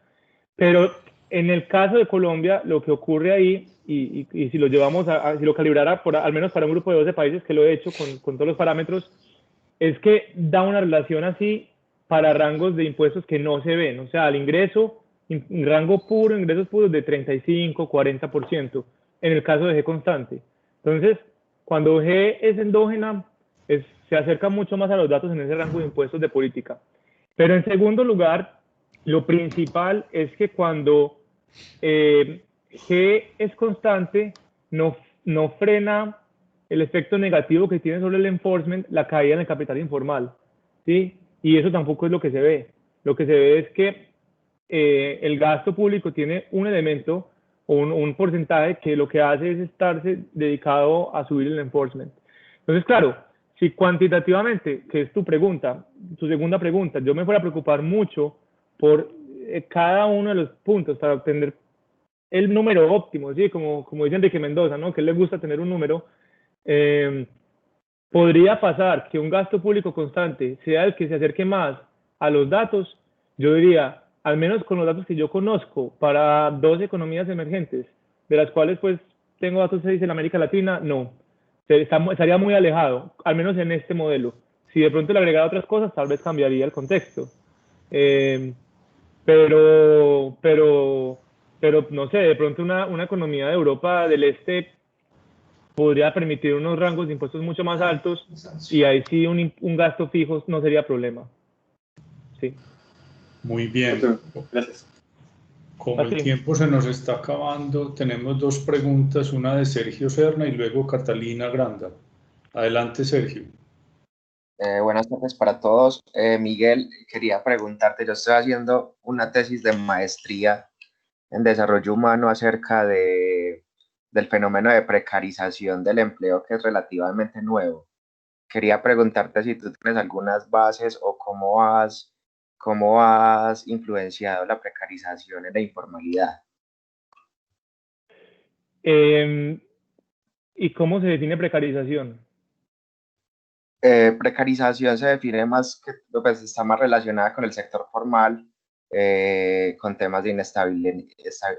Pero en el caso de Colombia, lo que ocurre ahí, y si lo llevamos si lo calibrara al menos para un grupo de 12 países que lo he hecho con todos los parámetros, es que da una relación así para rangos de impuestos que no se ven. O sea, el ingreso, rango puro, ingresos puros de 35, 40%, en el caso de G constante. Entonces, cuando G es endógena, se acerca mucho más a los datos en ese rango de impuestos de política. Pero en segundo lugar, lo principal es que cuando G es constante, no no frena el efecto negativo que tiene sobre el enforcement la caída en el capital informal, ¿sí? Y eso tampoco es lo que se ve. Lo que se ve es que el gasto público tiene un elemento o un porcentaje que lo que hace es estarse dedicado a subir el enforcement. Entonces, claro, si cuantitativamente, que es tu pregunta, tu segunda pregunta, yo me fuera a preocupar mucho por cada uno de los puntos para obtener el número óptimo, ¿sí? Como dice Enrique Mendoza, ¿no? Que él le gusta tener un número. Podría pasar que un gasto público constante sea el que se acerque más a los datos. Yo diría, al menos con los datos que yo conozco, para 2 economías emergentes, de las cuales pues tengo datos en América Latina, no. Estaría muy alejado, al menos en este modelo. Si de pronto le agregara otras cosas, tal vez cambiaría el contexto. Pero no sé, de pronto una economía de Europa del Este podría permitir unos rangos de impuestos mucho más altos y ahí sí un gasto fijo no sería problema. Sí. Muy bien. Gracias. Como el tiempo se nos está acabando, tenemos 2 preguntas, una de Sergio Serna y luego Catalina Granda. Adelante, Sergio. Buenas tardes para todos. Miguel, quería preguntarte, yo estoy haciendo una tesis de maestría en desarrollo humano acerca del fenómeno de precarización del empleo, que es relativamente nuevo. Quería preguntarte si tú tienes algunas bases o cómo has influenciado la precarización en la informalidad. ¿Y cómo se define precarización? Precarización se define más que, pues, está más relacionada con el sector formal, con temas de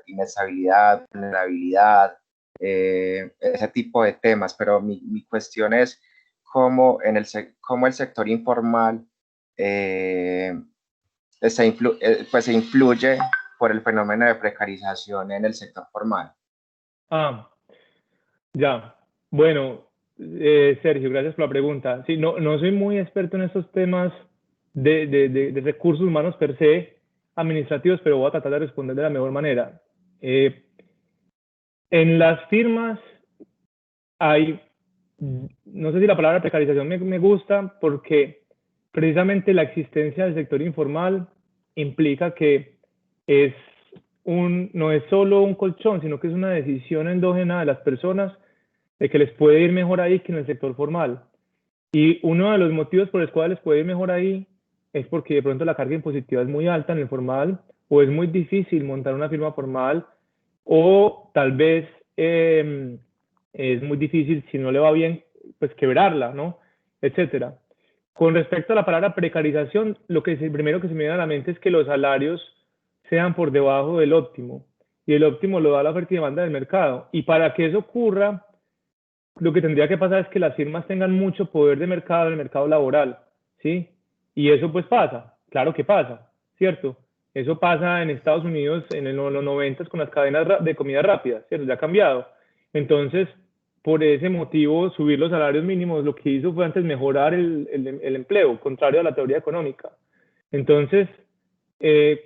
inestabilidad, vulnerabilidad, ese tipo de temas, pero mi cuestión es cómo el sector informal pues se influye por el fenómeno de precarización en el sector formal. Ya. Bueno, Sergio, gracias por la pregunta. Sí, no soy muy experto en estos temas de recursos humanos per se, administrativos, pero voy a tratar de responder de la mejor manera. En las firmas hay, no sé si la palabra precarización me gusta, porque precisamente la existencia del sector informal implica que no es solo un colchón, sino que es una decisión endógena de las personas de que les puede ir mejor ahí que en el sector formal. Y uno de los motivos por los cuales les puede ir mejor ahí es porque de pronto la carga impositiva es muy alta en el formal, o es muy difícil montar una firma formal, o tal vez es muy difícil, si no le va bien, pues quebrarla, ¿no? Etcétera. Con respecto a la palabra precarización, primero que se me viene a la mente es que los salarios sean por debajo del óptimo, y el óptimo lo da la oferta y demanda del mercado. Y para que eso ocurra, lo que tendría que pasar es que las firmas tengan mucho poder de mercado en el mercado laboral, ¿sí? Y eso pues pasa, claro que pasa, ¿cierto? Eso pasa en Estados Unidos en los 90 con las cadenas de comida rápida, ¿cierto? Ya ha cambiado. Entonces, por ese motivo, subir los salarios mínimos lo que hizo fue antes mejorar el empleo, contrario a la teoría económica. Entonces,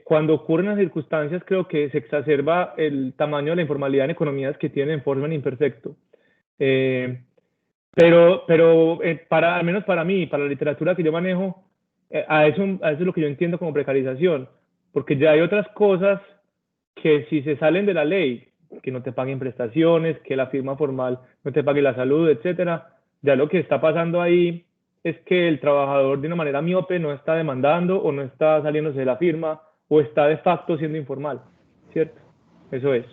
cuando ocurren las circunstancias, creo que se exacerba el tamaño de la informalidad en economías que tienen enforcement imperfecto. Pero al menos para mí, para la literatura que yo manejo, a eso es lo que yo entiendo como precarización, porque ya hay otras cosas que si se salen de la ley, que no te paguen prestaciones, que la firma formal no te pague la salud, etcétera, ya lo que está pasando ahí es que el trabajador de una manera miope no está demandando o no está saliéndose de la firma o está de facto siendo informal, ¿cierto? Eso es.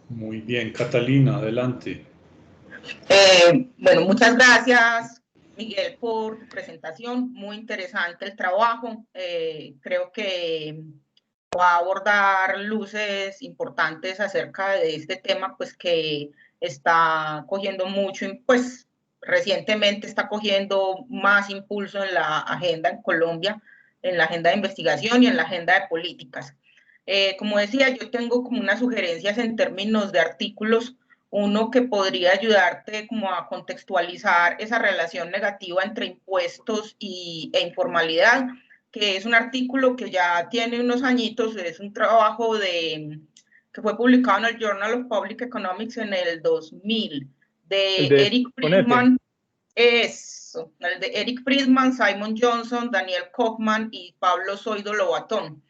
Muy bien, Catalina, adelante. Bueno, muchas gracias, Miguel, por tu presentación. Muy interesante el trabajo. Creo que va a abordar luces importantes acerca de este tema, pues que está cogiendo mucho, pues recientemente está cogiendo más impulso en la agenda en Colombia, en la agenda de investigación y en la agenda de políticas. Como decía, yo tengo como unas sugerencias en términos de artículos. Uno que podría ayudarte como a contextualizar esa relación negativa entre impuestos e informalidad, que es un artículo que ya tiene unos añitos, es un trabajo de que fue publicado en el Journal of Public Economics en el 2000, de Eric Friedman. Eso, el de Eric Friedman, Simon Johnson, Daniel Kaufman y Pablo Zoido Lobatón.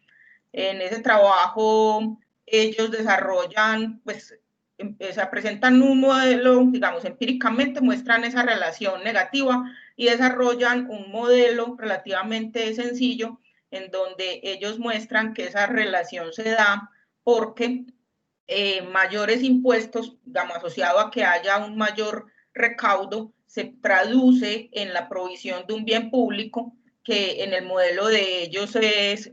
En ese trabajo ellos desarrollan, pues, se presentan un modelo, digamos, empíricamente muestran esa relación negativa y desarrollan un modelo relativamente sencillo en donde ellos muestran que esa relación se da porque mayores impuestos, digamos, asociado a que haya un mayor recaudo, se traduce en la provisión de un bien público que en el modelo de ellos es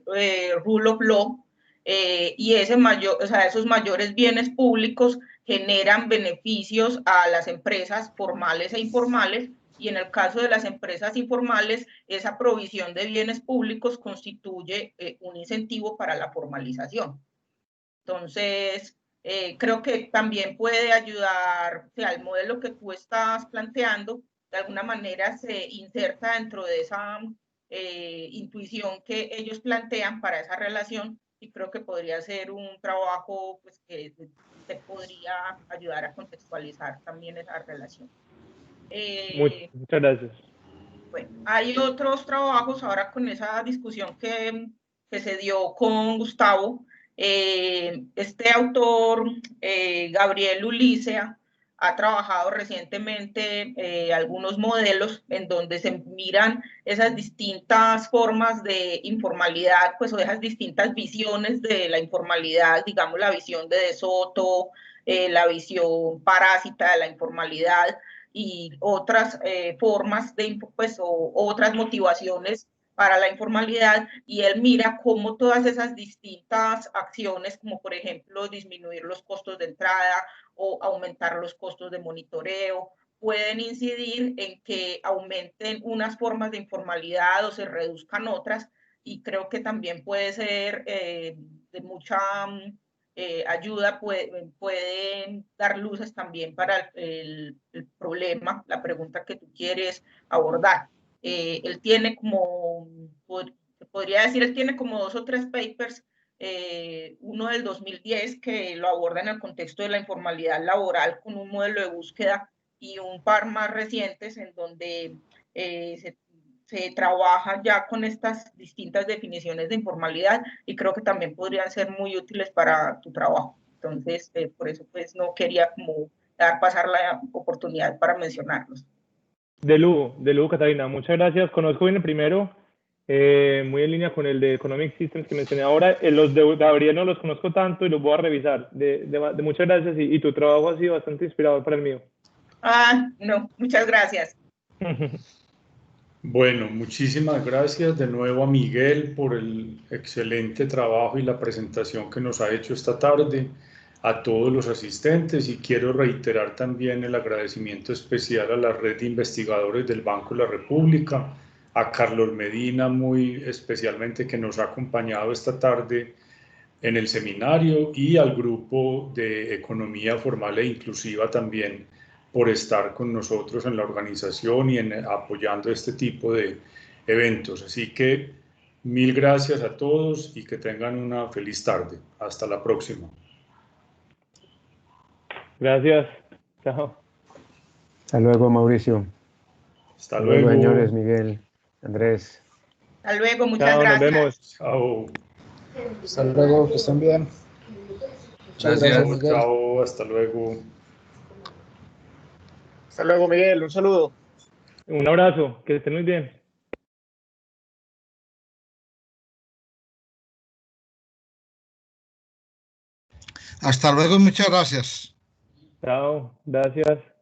rule of law, y ese mayor, o sea, esos mayores bienes públicos generan beneficios a las empresas formales e informales, y en el caso de las empresas informales, esa provisión de bienes públicos constituye un incentivo para la formalización. Entonces, creo que también puede ayudar, o sea, el modelo que tú estás planteando, de alguna manera se inserta dentro de esa intuición que ellos plantean para esa relación, y creo que podría ser un trabajo, pues, que te podría ayudar a contextualizar también esa relación. Muchas gracias. Bueno, hay otros trabajos ahora con esa discusión que se dio con Gustavo. Este autor, Gabriel Ulicea, ha trabajado recientemente algunos modelos en donde se miran esas distintas formas de informalidad, pues, o esas distintas visiones de la informalidad, digamos, la visión de De Soto, la visión parásita de la informalidad, y otras formas de, pues, o otras motivaciones para la informalidad, y él mira cómo todas esas distintas acciones, como por ejemplo disminuir los costos de entrada o aumentar los costos de monitoreo, pueden incidir en que aumenten unas formas de informalidad o se reduzcan otras, y creo que también puede ser de mucha ayuda, pueden dar luces también para el problema, la pregunta que tú quieres abordar. Él tiene como, podría decir, él tiene como 2 o 3 papers, uno del 2010 que lo aborda en el contexto de la informalidad laboral con un modelo de búsqueda, y un par más recientes en donde se trabaja ya con estas distintas definiciones de informalidad, y creo que también podrían ser muy útiles para tu trabajo. Entonces, por eso pues no quería como pasar la oportunidad para mencionarlos. De lujo, Catalina. Muchas gracias. Conozco bien el primero, muy en línea con el de Economic Systems que mencioné ahora. Los de Gabriel no los conozco tanto y los voy a revisar. De muchas gracias, y tu trabajo ha sido bastante inspirador para el mío. No, muchas gracias. Bueno, muchísimas gracias de nuevo a Miguel por el excelente trabajo y la presentación que nos ha hecho esta tarde, a todos los asistentes, y quiero reiterar también el agradecimiento especial a la red de investigadores del Banco de la República, a Carlos Medina muy especialmente, que nos ha acompañado esta tarde en el seminario, y al grupo de Economía Formal e Inclusiva también por estar con nosotros en la organización y en apoyando este tipo de eventos. Así que mil gracias a todos y que tengan una feliz tarde. Hasta la próxima. Gracias. Chao. Hasta luego, Mauricio. Hasta luego, señores, Miguel, Andrés. Hasta luego, muchas Chao, gracias. Nos vemos. Chao. Hasta luego, que estén bien. Gracias. Miguel. Chao, hasta luego. Hasta luego, Miguel. Un saludo. Un abrazo. Que estén muy bien. Hasta luego y muchas gracias. Chao. Gracias.